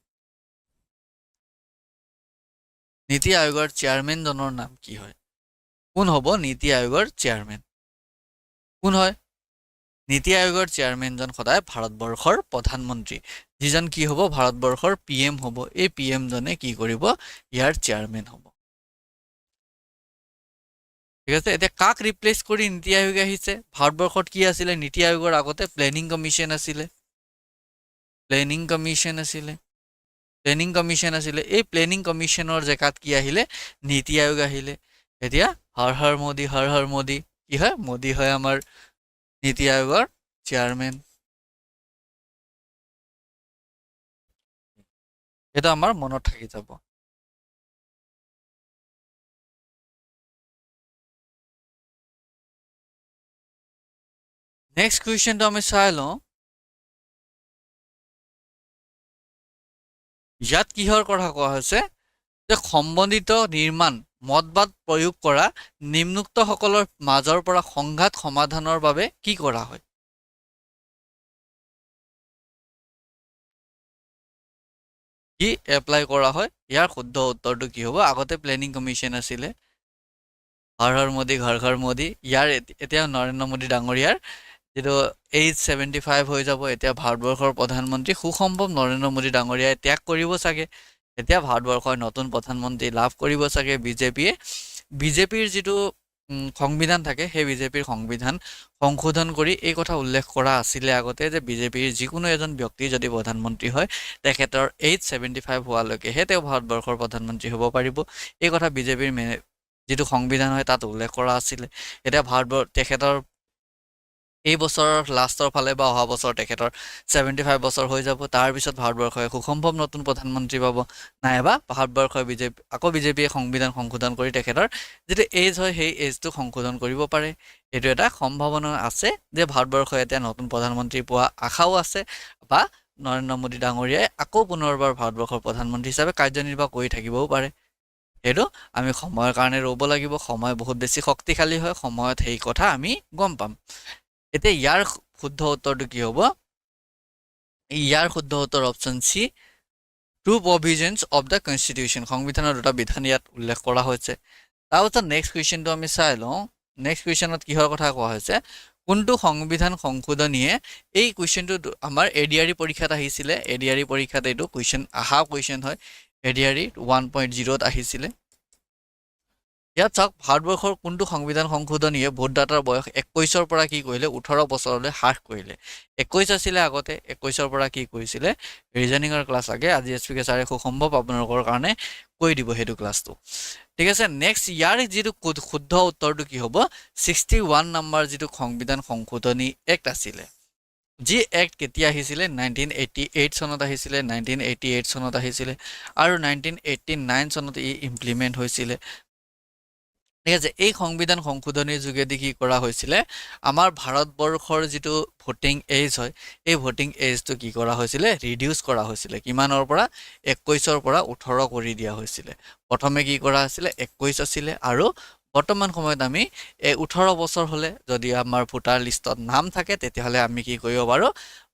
নীতি আয়োগৰ চেয়াৰমেনজনৰ নাম কি হয়? কোন হ'ব নীতি আয়োগৰ চেয়াৰমেন? কোন হয়? নীতি আয়োগৰ চেয়াৰমেনজন সদায় ভাৰতবৰ্ষৰ প্ৰধানমন্ত্ৰী, যিজন কি হ'ব, ভাৰতবৰ্ষৰ PM হ'ব। এই PM জনে কি কৰিব, ইয়াৰ চেয়াৰমেন হ'ব। ঠিক আছে, এতিয়া কাক ৰিপ্লেচ কৰি নীতি আয়োগ আহিছে? ভাৰতবৰ্ষত কি আছিলে নীতি আয়োগৰ আগতে? প্লেনিং কমিশ্যন আছিলে, প্লেনিং কমিশ্যন আছিলে। এই প্লেনিং কমিশ্যনৰ জেগাত কি আহিলে, নীতি আয়োগ আহিলে। এতিয়া হৰ হৰ মোদী, কি হয়, মোদী হয় আমাৰ নীতি আয়োগৰ চেয়াৰমেন। এটা আমাৰ মনত থাকি যাব। নেক্সট কুৱেশ্যনটো আমি চাই লওঁ। ইয়াত কিহৰ কথা কোৱা হৈছে যে সম্বন্ধিত নিৰ্মাণ মতবাদ প্ৰয়োগ কৰা নিম্নোক্তসকলৰ মাজৰ পৰা সংঘাত সমাধানৰ বাবে কি কৰা হয়? কি এপ্লাই কৰা হয়? ইয়াৰ শুদ্ধ উত্তৰটো কি হ'ব? আগতে প্লেনিং কমিশ্যন আছিলে, হৰ হৰ মোদী ঘৰ ঘৰ মোদী। ইয়াৰ এতিয়া নৰেন্দ্ৰ মোদী ডাঙৰীয়াৰ যিটো এইজ 75 হৈ যাব, এতিয়া ভাৰতবৰ্ষৰ প্ৰধানমন্ত্ৰী সুসম্ভৱ নৰেন্দ্ৰ মোদী ডাঙৰীয়াই ত্যাগ কৰিব চাগে। এতিয়া ভাৰতবৰ্ষৰ নতুন প্ৰধানমন্ত্ৰী লাভ কৰিব চাগে বিজেপিয়ে। বিজেপিৰ যিটো সংবিধান থাকে, সেই বিজেপিৰ সংবিধান সংশোধন কৰি এই কথা উল্লেখ কৰা আছিলে আগতে যে বিজেপিৰ যিকোনো এজন ব্যক্তি যদি প্ৰধানমন্ত্ৰী হয়, তেখেতৰ এইজ 75 হোৱালৈকেহে তেওঁ ভাৰতবৰ্ষৰ প্ৰধানমন্ত্ৰী হ'ব পাৰিব। এই কথা বিজেপিৰ যিটো সংবিধান হয় তাত উল্লেখ কৰা আছিলে। এতিয়া তেখেতৰ এই বছৰৰ লাষ্টৰ ফালে বা অহা বছৰ তেখেতৰ 75 বছৰ হৈ যাব। তাৰপিছত ভাৰতবৰ্ষই সুসম্ভৱ নতুন প্ৰধানমন্ত্ৰী পাব, নাইবা ভাৰতবৰ্ষই বিজেপিয়ে সংবিধান সংশোধন কৰি তেখেতৰ যিটো এইজ হয় সেই এইজটো সংশোধন কৰিব পাৰে। এইটো এটা সম্ভাৱনা আছে যে ভাৰতবৰ্ষই এতিয়া নতুন প্ৰধানমন্ত্ৰী পোৱা আশাও আছে, বা নৰেন্দ্ৰ মোদী ডাঙৰীয়াই আকৌ পুনৰবাৰ ভাৰতবৰ্ষৰ প্ৰধানমন্ত্ৰী হিচাপে কাৰ্যনিৰ্বাহ কৰি থাকিবও পাৰে। সেইটো আমি সময়ৰ কাৰণে ৰ'ব লাগিব। সময় বহুত বেছি শক্তিশালী হয়, সময়ত সেই কথা আমি গম পাম। এতিয়া ইয়াৰ শুদ্ধ উত্তৰটো কি হ'ব? ইয়াৰ শুদ্ধ উত্তৰ option C, two provisions of the constitution. সংবিধানৰ দুটা বিধান ইয়াত উল্লেখ কৰা হৈছে। তাৰপিছত নেক্সট কুৱেশ্যনটো আমি চাই লওঁ। নেক্সট কুৱেশ্যনত কিহৰ কথা কোৱা হৈছে? কোনটো সংবিধান সংশোধনীয়ে, এই কুৱেশ্যনটো আমাৰ এডিআৰই পৰীক্ষাত আহিছিলে। এডিআৰই পৰীক্ষাত এইটো কুৱেশ্যন হয়। এডিআৰই 1.0ত আহিছিলে। ইয়াত চাওক, ভাৰতবৰ্ষৰ কোনটো সংবিধান সংশোধনীয়ে ভোটদাতাৰ বয়স 21ৰ পৰা কি কৰিলে 18 বছৰলৈ হ্ৰাস কৰিলে। 21 আছিলে আগতে, 21ৰ পৰা কি কৰিছিলে? ৰিজনিঙৰ ক্লাছ আগে আজি এছপিকে ছাৰে সুসম্ভৱ আপোনালোকৰ কাৰণে কৈ দিব সেইটো ক্লাছটো। ঠিক আছে, নেক্সট ইয়াৰ যিটো শুদ্ধ উত্তৰটো কি হ'ব? 61 নম্বৰ যিটো সংবিধান সংশোধনী এক্ট আছিলে, যি এক্ট কেতিয়া আহিছিলে? 1988 চনত আহিছিলে। 1988 চনত আহিছিলে আৰু 1989 চনত ই ইমপ্লিমেণ্ট হৈছিলে। ঠিক আছে, এই সংবিধান সংশোধনীৰ যোগেদি কি কৰা হৈছিলে? আমাৰ ভাৰতবৰ্ষৰ যিটো ভোটিং এজ হয়, এই ভোটিং এজটো কি কৰা হৈছিলে? ৰিডিউচ কৰা হৈছিলে। কিমানৰ পৰা? 21ৰ পৰা 18 কৰি দিয়া হৈছিলে। প্ৰথমে কি কৰা হৈছিলে? 21 আছিলে, আৰু বৰ্তমান সময়ত আমি 18 বছৰ হ'লে যদি আমাৰ ভোটাৰ লিষ্টত নাম থাকে, তেতিয়াহ'লে আমি কি কৰিব পাৰোঁ?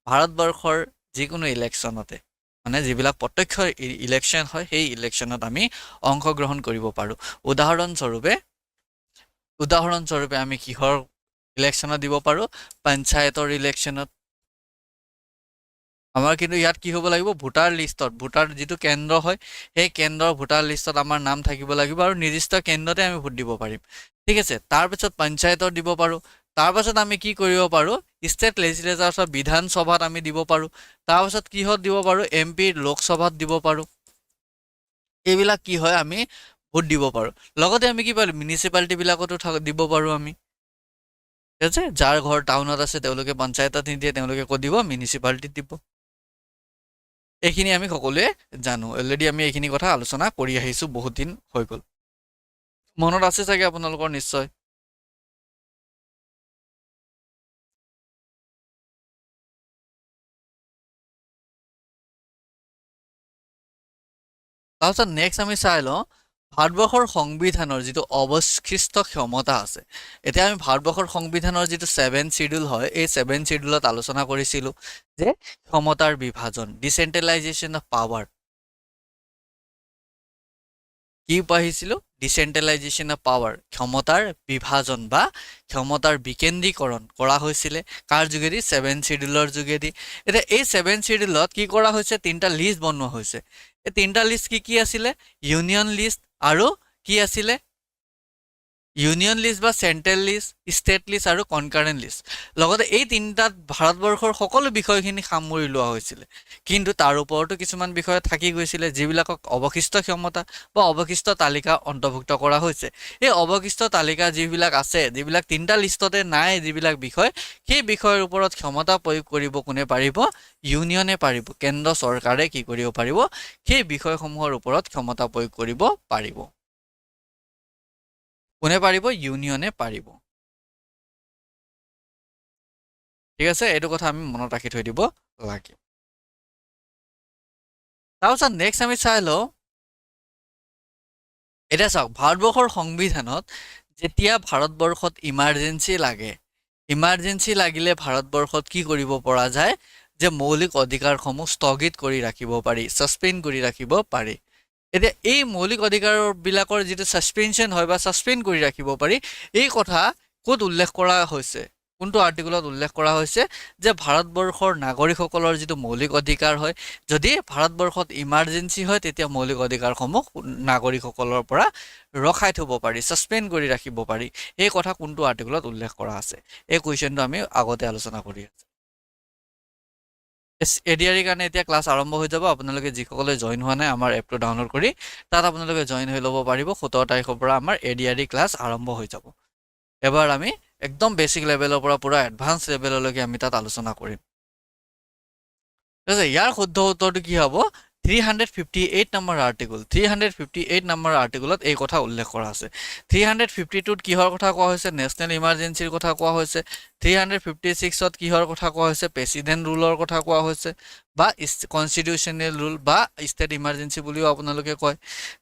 ভাৰতবৰ্ষৰ যিকোনো ইলেকশ্যনতে, মানে যিবিলাক প্ৰত্যক্ষ ইলেকশ্যন হয়, সেই ইলেকশ্যনত আমি অংশগ্ৰহণ কৰিব পাৰোঁ। উদাহৰণস্বৰূপে আমি কিহৰ ইলেকশ্যনত দিব পাৰোঁ? পঞ্চায়তৰ ইলেকশ্যনত। আমাৰ কিন্তু ইয়াত কি হ'ব লাগিব? ভোটাৰ লিষ্টত, ভোটাৰ যিটো কেন্দ্ৰ হয়, সেই কেন্দ্ৰৰ ভোটাৰ লিষ্টত আমাৰ নাম থাকিব লাগিব, আৰু নিৰ্দিষ্ট কেন্দ্ৰতে আমি ভোট দিব পাৰিম। ঠিক আছে, তাৰপিছত পঞ্চায়তৰ দিব পাৰোঁ। তাৰপাছত আমি কি কৰিব পাৰোঁ? ষ্টেট লেজিসলেচাৰ, বিধানসভাত আমি দিব পাৰোঁ। তাৰপাছত কিহত দিব পাৰোঁ? MP লোকসভাত দিব পাৰোঁ। এইবিলাক কি হয়? আমি ভোট দিব পাৰোঁ। লগতে আমি কি পাৰোঁ? মিউনিচিপালিটিবিলাকতো দিব পাৰোঁ আমি। ঠিক আছে, যাৰ ঘৰ টাউনত আছে তেওঁলোকে পঞ্চায়তত নিদিয়ে, তেওঁলোকে ক'ত দিব? মিউনিচিপালিটিত দিব। এইখিনি আমি সকলোৱে জানো, অলৰেডি আমি এইখিনি কথা আলোচনা কৰি আহিছোঁ, বহুত দিন হৈ গ'ল। মনত আছে চাগে আপোনালোকৰ নিশ্চয়। তাৰপিছত নেক্সট আমি চাই লওঁ ভাৰতবৰ্ষৰ সংবিধানৰ যিটো অৱশিষ্ট ক্ষমতা আছে। এতিয়া আমি ভাৰতবৰ্ষৰ সংবিধানৰ যিটো 7 শিডিউল হয়, এই 7 শিডিউলত আলোচনা কৰিছিলোঁ যে ক্ষমতাৰ বিভাজন, ডিচেন্ট্ৰেলাইজেশ্যন অফ পাৱাৰ। কি পঢ়িছিলোঁ? ডিচেন্ট্ৰেলাইজেশ্যন অফ পাৱাৰ, ক্ষমতাৰ বিভাজন বা ক্ষমতাৰ বিকেন্দ্ৰীকৰণ কৰা হৈছিলে। কাৰ যোগেদি? 7 শিডিউলৰ যোগেদি। এতিয়া এই 7 শিডিউলত কি কৰা হৈছে? 3টা লিষ্ট বনোৱা হৈছে। এই 3টা লিষ্ট কি কি আছিলে? ইউনিয়ন লিষ্ট, আৰু কি আছিলে? ইউনিয়ন লিষ্ট বা চেণ্ট্ৰেল লিষ্ট, ষ্টেট লিষ্ট আৰু কনকাৰেণ্ট লিষ্ট। লগতে এই তিনিটাত ভাৰতবৰ্ষৰ সকলো বিষয়খিনি সামৰি লোৱা হৈছিলে। কিন্তু তাৰ ওপৰতো কিছুমান বিষয় থাকি গৈছিলে, যিবিলাকক অৱশিষ্ট ক্ষমতা বা অৱশিষ্ট তালিকা অন্তৰ্ভুক্ত কৰা হৈছে। এই অৱশিষ্ট তালিকা যিবিলাক আছে, যিবিলাক তিনিটা লিষ্টতে নাই, যিবিলাক বিষয়, সেই বিষয়ৰ ওপৰত ক্ষমতা প্ৰয়োগ কৰিব কোনে পাৰিব? ইউনিয়নে পাৰিব। কেন্দ্ৰ চৰকাৰে কি কৰিব পাৰিব? সেই বিষয়সমূহৰ ওপৰত ক্ষমতা প্ৰয়োগ কৰিব পাৰিব। কোনে পাৰিব? ইউনিয়নে পাৰিব। ঠিক আছে, এইটো কথা আমি মনত ৰাখি থৈ দিব লাগে। তাৰপিছত নেক্সট আমি চাই লওঁ, এতিয়া চাওক, ভাৰতবৰ্ষৰ সংবিধানত যেতিয়া ভাৰতবৰ্ষত ইমাৰ্জেঞ্চি লাগে, ইমাৰ্জেঞ্চি লাগিলে ভাৰতবৰ্ষত কি কৰিব পৰা যায়? যে মৌলিক অধিকাৰসমূহ স্থগিত কৰি ৰাখিব পাৰি, ছাছপেণ্ড কৰি ৰাখিব পাৰি। এতিয়া এই মৌলিক অধিকাৰবিলাকৰ যিটো ছাছপেনশ্যন হয় বা ছাছপেণ্ড কৰি ৰাখিব পাৰি, এই কথা ক'ত উল্লেখ কৰা হৈছে? কোনটো আৰ্টিকলত উল্লেখ কৰা হৈছে? যে ভাৰতবৰ্ষৰ নাগৰিকসকলৰ যিটো মৌলিক অধিকাৰ হয়, যদি ভাৰতবৰ্ষত ইমাৰ্জেঞ্চি হয়, তেতিয়া মৌলিক অধিকাৰসমূহ নাগৰিকসকলৰ পৰা ৰখাই থ'ব পাৰি, ছাছপেণ্ড কৰি ৰাখিব পাৰি। এই কথা কোনটো আৰ্টিকলত উল্লেখ কৰা আছে? এই কুৱেশ্যনটো আমি আগতে আলোচনা কৰি আছোঁ। এডিআৰিৰ কাৰণে এতিয়া ক্লাছ আৰম্ভ হৈ যাব। আপোনালোকে যিসকলে জইন হোৱা নাই, আমাৰ এপটো ডাউনলোড কৰি তাত আপোনালোকে জইন হৈ ল'ব পাৰিব। 17 তাৰিখৰ পৰা আমাৰ এডিআৰি ক্লাছ আৰম্ভ হৈ যাব। এবাৰ আমি একদম বেছিক লেভেলৰ পৰা পুৰা এডভান্স লেভেললৈকে আমি তাত আলোচনা কৰিম। ইয়াৰ শুদ্ধ উত্তৰটো কি হ'ব? 358 নম্বৰ আৰ্টিকল। 358 নম্বৰ আৰ্টিকলত এই কথা উল্লেখ কৰা আছে। 352ত কিহৰ কথা কোৱা হৈছে? নেশ্যনেল ইমাৰ্জেঞ্চিৰ কথা কোৱা হৈছে। 356ত কিহৰ কথা কোৱা হৈছে? প্ৰেচিডেণ্ট ৰুলৰ কথা কোৱা হৈছে, বা কনষ্টিটিউচনেল ৰুল বা ষ্টেট ইমাৰ্জেঞ্চি বুলিও আপোনালোকে কয়।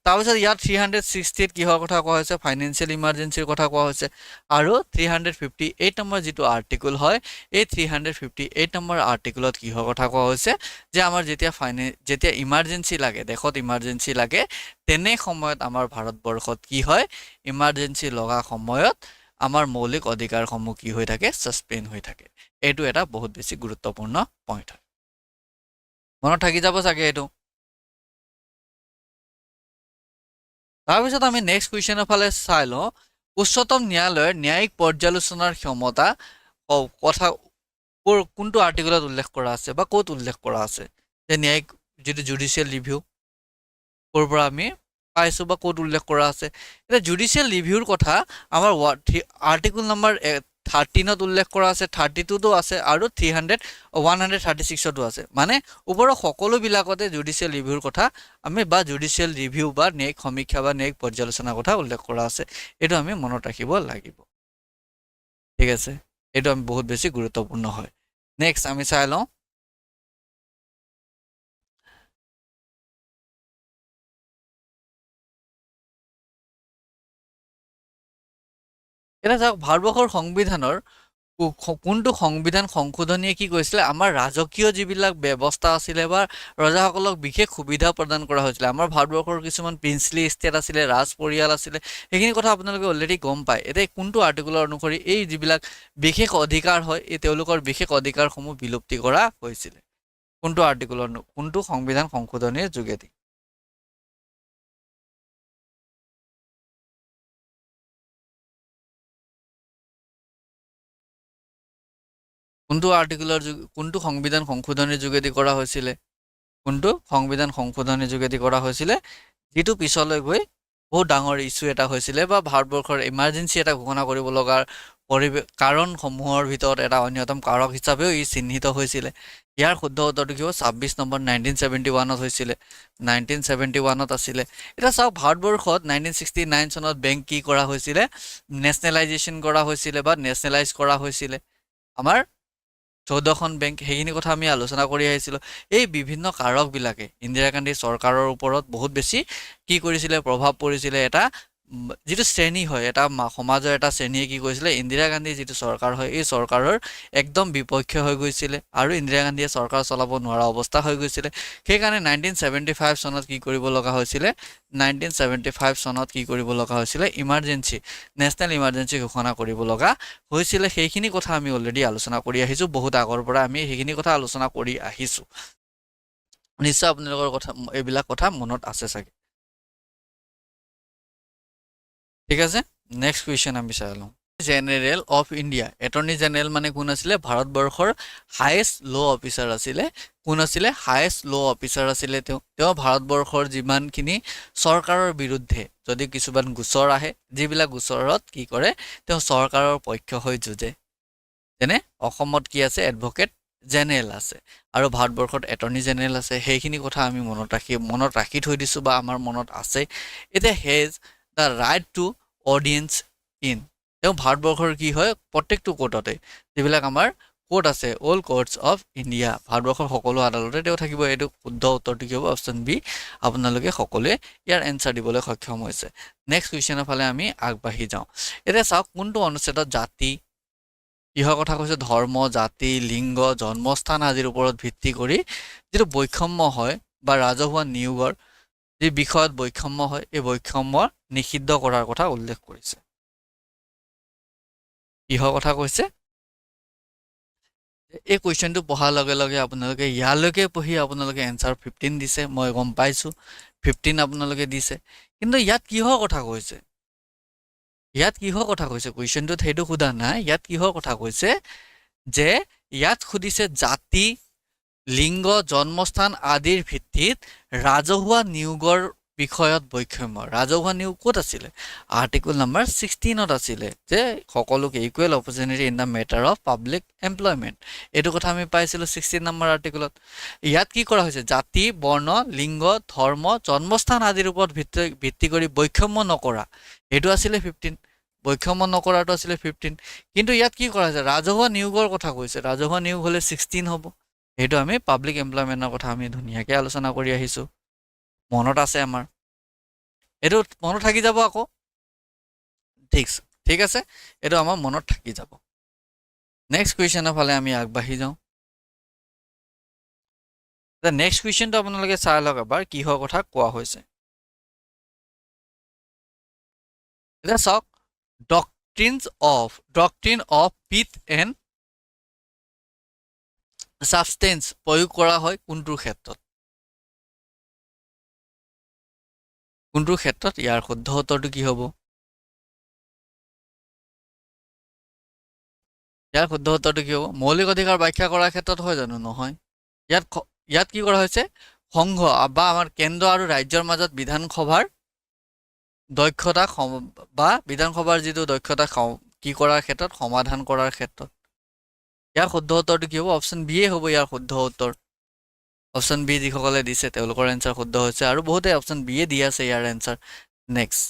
তাৰপিছত ইয়াত 360ত কিহৰ কথা কোৱা হৈছে? ফাইনেন্সিয়েল ইমাৰ্জেঞ্চিৰ কথা কোৱা হৈছে। আৰু 358 নম্বৰ যিটো আৰ্টিকল হয়, এই 358 নম্বৰ আৰ্টিকলত কিহৰ কথা কোৱা হৈছে? যে আমাৰ যেতিয়া ইমাৰ্জেঞ্চি লাগে, দেশত ইমাৰ্জেঞ্চি লাগে, তেনে সময়ত আমাৰ ভাৰতবৰ্ষত কি হয়? ইমাৰ্জেঞ্চি লগা সময়ত আমাৰ মৌলিক অধিকাৰসমূহ কি হৈ থাকে? ছাছপেণ্ড হৈ থাকে। এইটো এটা বহুত বেছি গুৰুত্বপূৰ্ণ পইণ্ট হয়। মনত থাকি যাব চাগে এইটো। তাৰপিছত আমি নেক্সট কুৱেশ্যনৰ ফালে চাই লওঁ। উচ্চতম ন্যায়ালয়ৰ ন্যায়িক পৰ্যালোচনাৰ ক্ষমতা কথা কোনটো আৰ্টিকলত উল্লেখ কৰা আছে বা ক'ত উল্লেখ কৰা আছে? যে ন্যায়িক যিটো জুডিচিয়েল ৰিভিউ, ক'ৰ পৰা আমি পাইছোঁ বা ক'ত উল্লেখ কৰা আছে? এতিয়া জুডিচিয়েল ৰিভিউৰ কথা আমাৰ আৰ্টিকল নম্বৰ 13ত উল্লেখ কৰা আছে, 32তো আছে, আৰু 136তো আছে। মানে ওপৰৰ সকলোবিলাকতে জুডিচিয়েল ৰিভিউৰ কথা আমি বা জুডিচিয়েল ৰিভিউ বা ন্যায়িক সমীক্ষা বা ন্যায়িক পৰ্যালোচনাৰ কথা উল্লেখ কৰা আছে। এইটো আমি মনত ৰাখিব লাগিব। ঠিক আছে, এইটো আমি বহুত বেছি গুৰুত্বপূৰ্ণ হয়। নেক্সট আমি চাই লওঁ। এতিয়া চাওক, ভাৰতবৰ্ষৰ সংবিধানৰ কোনটো সংবিধান সংশোধনীয়ে কি কৰিছিলে? আমাৰ ৰাজকীয় যিবিলাক ব্যৱস্থা আছিলে বা ৰজাসকলক বিশেষ সুবিধা প্ৰদান কৰা হৈছিলে। আমাৰ ভাৰতবৰ্ষৰ কিছুমান প্ৰিন্সলি ষ্টেট আছিলে, ৰাজ পৰিয়াল আছিলে, সেইখিনি কথা আপোনালোকে অলৰেডি গম পায়। এতিয়া কোনটো আৰ্টিকলৰ অনুসৰি এই যিবিলাক বিশেষ অধিকাৰ হয়, এই তেওঁলোকৰ বিশেষ অধিকাৰসমূহ বিলুপ্তি কৰা হৈছিলে? কোনটো আৰ্টিকলৰ, কোনটো সংবিধান সংশোধনীৰ যোগেদি? কোনটো আৰ্টিকলৰ কোনটো সংবিধান সংশোধনীৰ যোগেদি কৰা হৈছিলে? কোনটো সংবিধান সংশোধনীৰ যোগেদি কৰা হৈছিলে? যিটো পিছলৈ গৈ বহুত ডাঙৰ ইছ্যু এটা হৈছিলে বা ভাৰতবৰ্ষৰ ইমাৰ্জেঞ্চি এটা ঘোষণা কৰিব লগাৰ কাৰণসমূহৰ ভিতৰত এটা অন্যতম কাৰক হিচাপেও ই চিহ্নিত হৈছিলে। ইয়াৰ শুদ্ধ উত্তৰটো কি হ'ব? 26 নম্বৰ 1971ত হৈছিলে। 1971ত আছিলে। এতিয়া চাওক, ভাৰতবৰ্ষত 1969 চনত বেংক কি কৰা হৈছিলে? নেশ্যনেলাইজেশ্যন কৰা হৈছিলে বা নেশ্যনেলাইজ কৰা হৈছিলে। আমাৰ 14খন বেংক, সেইখিনি কথা আমি আলোচনা কৰি আহিছিলোঁ। এই বিভিন্ন কাৰকবিলাকে ইন্দিৰা গান্ধী চৰকাৰৰ ওপৰত বহুত বেছি কি কৰিছিলে? প্ৰভাৱ পৰিছিলে। এটা যিটো শ্ৰেণী হয়, এটা সমাজৰ এটা শ্ৰেণীয়ে কি কৰিছিলে? ইন্দিৰা গান্ধীৰ যিটো চৰকাৰ হয়, এই চৰকাৰৰ একদম বিপক্ষে হৈ গৈছিলে আৰু ইন্দিৰা গান্ধীয়ে চৰকাৰ চলাব নোৱাৰা অৱস্থা হৈ গৈছিলে। সেইকাৰণে 1975 চনত কি কৰিব লগা হৈছিলে? 1975 চনত কি কৰিব লগা হৈছিলে? ইমাৰ্জেঞ্চি, নেশ্যনেল ইমাৰ্জেঞ্চি ঘোষণা কৰিব লগা হৈছিলে। সেইখিনি কথা আমি অলৰেডি আলোচনা কৰি আহিছোঁ। বহুত আগৰ পৰা আমি সেইখিনি কথা আলোচনা কৰি আহিছোঁ। নিশ্চয় আপোনালোকৰ কথা এইবিলাক কথা মনত আছে চাগে। ঠিক আছে নেক্সট কুৱেশ্যন আমি চাই লওঁ general of India attorney general মানে কোন আছিলে ভাৰতবৰ্ষৰ হায়েষ্ট ল' অফিচাৰ আছিলে কোন আছিলে হায়েষ্ট ল' অফিচাৰ আছিলে তেওঁ ভাৰতবৰ্ষৰ যিমানখিনি চৰকাৰৰ বিৰুদ্ধে যদি কিছুমান গোচৰ আহে যিবিলাক গোচৰত কি কৰে তেওঁ চৰকাৰৰ পক্ষ হৈ যুঁজে যেনে অসমত কি আছে এডভকেট জেনেৰেল আছে আৰু ভাৰতবৰ্ষত এটৰ্নি জেনেৰেল আছে সেইখিনি কথা আমি মনত ৰাখি থৈ দিছোঁ বা আমাৰ মনত আছে এতিয়া has the right to audience in তেওঁ ভাৰতবৰ্ষৰ কি হয় প্ৰত্যেকটো কোৰ্টতে যিবিলাক আমাৰ কোৰ্ট আছে অল কোৰ্টছ অফ ইণ্ডিয়া ভাৰতবৰ্ষৰ সকলো আদালতে তেওঁ থাকিব এইটো শুদ্ধ উত্তৰটো কি হ'ব অপশ্যন বি আপোনালোকে সকলোৱে ইয়াৰ এনচাৰ দিবলৈ সক্ষম হৈছে নেক্সট কুৱেশ্যনৰ ফালে আমি আগবাঢ়ি যাওঁ এতিয়া চাওক কোনটো অনুচ্ছেদত জাতি কিহৰ কথা কৈছে ধৰ্ম জাতি লিংগ জন্মস্থান আদিৰ ওপৰত ভিত্তি কৰি যিটো বৈষম্য হয় বা ৰাজহুৱা নিয়োগৰ যি বিষয়ত বৈষম্য হয় এই বৈষম্য নিষিদ্ধ কৰাৰ কথা উল্লেখ কৰিছে কিহৰ কথা কৈছে এই কুৱেশ্যনটো পঢ়াৰ লগে লগে আপোনালোকে ইয়ালৈকে পঢ়ি আপোনালোকে এনচাৰ 15 দিছে মই গম পাইছোঁ 15 আপোনালোকে দিছে কিন্তু ইয়াত কিহৰ কথা কৈছে কুৱেশ্যনটোত সেইটো সোধা নাই ইয়াত কিহৰ কথা কৈছে যে ইয়াত সুধিছে জাতি লিংগ জন্মস্থান আদিৰ ভিত্তিত ৰাজহুৱা নিয়োগৰ বিষয়ত বৈষম্য ৰাজহুৱা নিয়োগ ক'ত আছিলে আৰ্টিকল নাম্বাৰ 16ত আছিলে যে সকলোকে equal opportunity in the matter of public employment এইটো কথা আমি পাইছিলোঁ 16 নম্বৰ আৰ্টিকলত ইয়াত কি কৰা হৈছে জাতি বৰ্ণ লিংগ ধৰ্ম জন্মস্থান আদিৰ ওপৰত ভিত্তি কৰি বৈষম্য নকৰা এইটো আছিলে 15 বৈষম্য নকৰাটো আছিলে 15 কিন্তু ইয়াত কি কৰা হৈছে ৰাজহুৱা নিয়োগৰ কথা কৈছে ৰাজহুৱা নিয়োগ হ'লে 16 হ'ব এইটো আমি পাব্লিক এমপ্লয়মেণ্টৰ কথা আমি ধুনীয়াকৈ আলোচনা কৰি আহিছোঁ মনত আছে আমাৰ এইটো মনত থাকি যাব আকৌ ঠিক আছে এইটো আমাৰ মনত থাকি যাব নেক্সট কুৱেশ্যনৰ ফালে আমি আগবাঢ়ি যাওঁ নেক্সট কুৱেশ্যনটো আপোনালোকে চাই লওক এবাৰ কিহৰ কথা কোৱা হৈছে এতিয়া চাওক ডক্ট্ৰিন অফ পিথ এণ্ড ছাবষ্টেন্স প্ৰয়োগ কৰা হয় কোনটোৰ ক্ষেত্ৰত ইয়াৰ শুদ্ধ উত্তৰটো কি হ'ব মৌলিক অধিকাৰ ব্যাখ্যা কৰাৰ ক্ষেত্ৰত হয় জানো নহয় ইয়াত কি কৰা হৈছে সংঘ বা আমাৰ কেন্দ্ৰ আৰু ৰাজ্যৰ মাজত বিধানসভাৰ দক্ষতা বা বিধানসভাৰ যিটো দক্ষতা কি কৰাৰ ক্ষেত্ৰত সমাধান কৰাৰ ক্ষেত্ৰত ইয়াৰ শুদ্ধ উত্তৰটো কি হ'ব অপশ্যন বিয়ে হ'ব ইয়াৰ শুদ্ধ উত্তৰ অপশ্যন বি যিসকলে দিছে তেওঁলোকৰ এনচাৰ শুদ্ধ হৈছে আৰু বহুতে অপশ্যন বিয়ে দি আছে ইয়াৰ এনচাৰ নেক্সট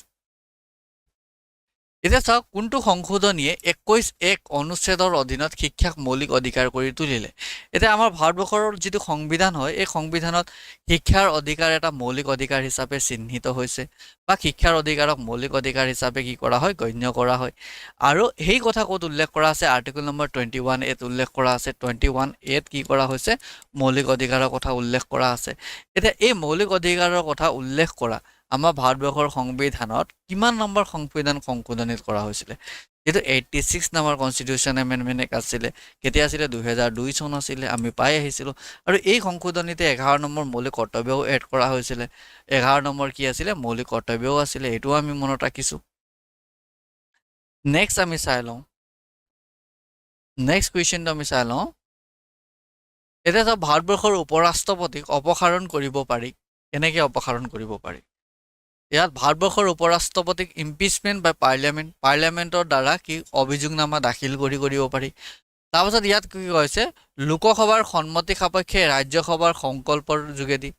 এতিয়া চাওক কোনটো সংশোধনীয়ে 21(1) অনুচ্ছেদৰ অধীনত শিক্ষাক মৌলিক অধিকাৰ কৰি তুলিলে এতিয়া আমাৰ ভাৰতবৰ্ষৰ যিটো সংবিধান হয় এই সংবিধানত শিক্ষাৰ অধিকাৰ এটা মৌলিক অধিকাৰ হিচাপে চিহ্নিত হৈছে বা শিক্ষাৰ অধিকাৰক মৌলিক অধিকাৰ হিচাপে কি কৰা হয় গণ্য কৰা হয় আৰু সেই কথা ক'ত উল্লেখ কৰা আছে আৰ্টিকল নম্বৰ 21(a) উল্লেখ কৰা আছে 21(a) কি কৰা হৈছে মৌলিক অধিকাৰৰ কথা উল্লেখ কৰা আছে এতিয়া এই মৌলিক অধিকাৰৰ কথা উল্লেখ কৰা আমাৰ ভাৰতবৰ্ষৰ সংবিধানত কিমান নম্বৰ সংশোধনীত কৰা হৈছিলে যেটো 86 নম্বৰ কনষ্টিটিউশ্যন এমেণ্ডমেণ্ট আছিলে কেতিয়া আছিলে 2002 চন আছিলে আমি পাই আহিছিলোঁ আৰু এই সংশোধনীতে 11 নম্বৰ মৌলিক কৰ্তব্যও এড কৰা হৈছিলে 11 নম্বৰ কি আছিলে মৌলিক কৰ্তব্যও আছিলে এইটো আমি মনত ৰাখিছোঁ নেক্সট আমি চাই লওঁ নেক্সট কুৱেশ্যনটো আমি চাই লওঁ এতিয়া ভাৰতবৰ্ষৰ উপৰাষ্ট্ৰপতিক অপসাৰণ কৰিব পাৰি কেনেকৈ অপসাৰণ কৰিব পাৰি ইয়াত ভাৰতবৰ্ষৰ উপৰাষ্ট্ৰপতিক ইম্পিচমেণ্ট বাই পাৰ্লিয়ামেণ্টৰ দ্বাৰা কি অভিযোগনামা দাখিল কৰিব পাৰি তাৰপাছত ইয়াত কি কৈছে লোকসভাৰ সন্মতি সাপেক্ষে ৰাজ্যসভাৰ সংকল্পৰ যোগেদি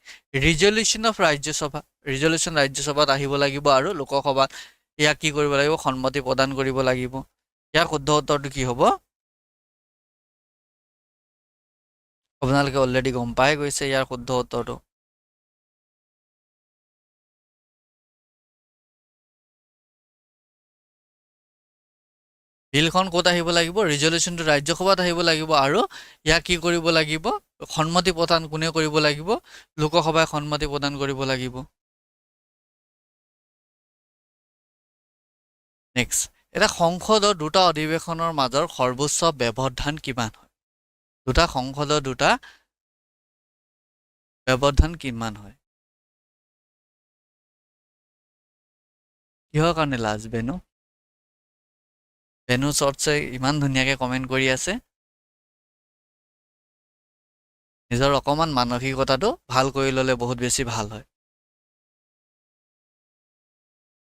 ৰিজলিউশ্যন ৰাজ্যসভাত আহিব লাগিব আৰু লোকসভাত ইয়াক কি কৰিব লাগিব সন্মতি প্ৰদান কৰিব লাগিব ইয়াৰ শুদ্ধ উত্তৰটো কি হ'ব আপোনালোকে অলৰেডি গম পাই গৈছে ইয়াৰ শুদ্ধ উত্তৰটো বিলখন ক'ত আহিব লাগিব ৰিজলিউশ্যনটো ৰাজ্যসভাত আহিব লাগিব আৰু ইয়াক কি কৰিব লাগিব সন্মতি প্ৰদান কোনে কৰিব লাগিব লোকসভাই সন্মতি প্ৰদান কৰিব লাগিব নেক্সট এটা সংসদৰ দুটা অধিৱেশনৰ মাজৰ সৰ্বোচ্চ ব্যৱধান কিমান হয় দুটা সংসদৰ দুটা ব্যৱধান কিমান হয় কিহৰ কাৰণে লাজ বেনু? বেনু শ্বৰ্টছে ইমান ধুনীয়াকৈ কমেণ্ট কৰি আছে। নিজৰ অকণমান মানসিকতাটো ভাল কৰি ল'লে বহুত বেছি ভাল হয়।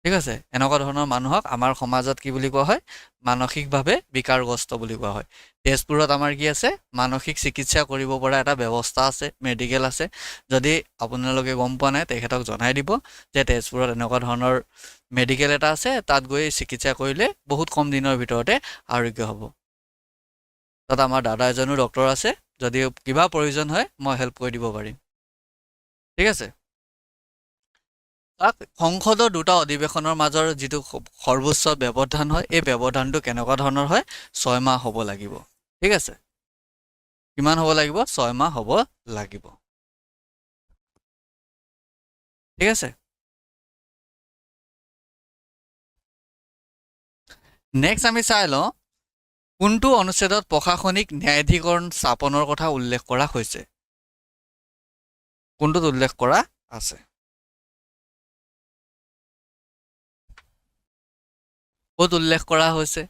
ঠিক আছে, এনেকুৱা ধৰণৰ মানুহক আমাৰ সমাজত কি বুলি কোৱা হয়? মানসিকভাৱে বিকাৰগ্ৰস্ত বুলি কোৱা হয়। তেজপুৰত আমাৰ কি আছে? মানসিক চিকিৎসা কৰিব পৰা এটা ব্যৱস্থা আছে, মেডিকেল আছে। যদি আপোনালোকে গম পোৱা নাই, তেখেতক জনাই দিব যে তেজপুৰত এনেকুৱা ধৰণৰ মেডিকেল এটা আছে, তাত গৈ চিকিৎসা কৰিলে বহুত কম দিনৰ ভিতৰতে আৰোগ্য হ'ব। তাত আমাৰ দাদা এজনো ডক্তৰ আছে, যদি কিবা প্ৰয়োজন হয় মই হেল্প কৰি দিব পাৰিম। ঠিক আছে, সংসদৰ দুটা অধিৱেশনৰ মাজৰ যিটো সৰ্বোচ্চ ব্যৱধান হয়, এই ব্যৱধানটো কেনেকুৱা ধৰণৰ হয়? 6 মাহ হ'ব লাগিব। ঠিক আছে, কিমান হ'ব লাগিব? 6 মাহ হ'ব লাগিব। ঠিক আছে, নেক্সট আমি চাই লওঁ কোনটো অনুচ্ছেদত প্ৰশাসনিক ন্যায়াধিকৰণ স্থাপনৰ কথা উল্লেখ কৰা হৈছে? কোনটোত উল্লেখ কৰা আছে? ক'ত উল্লেখ কৰা হৈছে?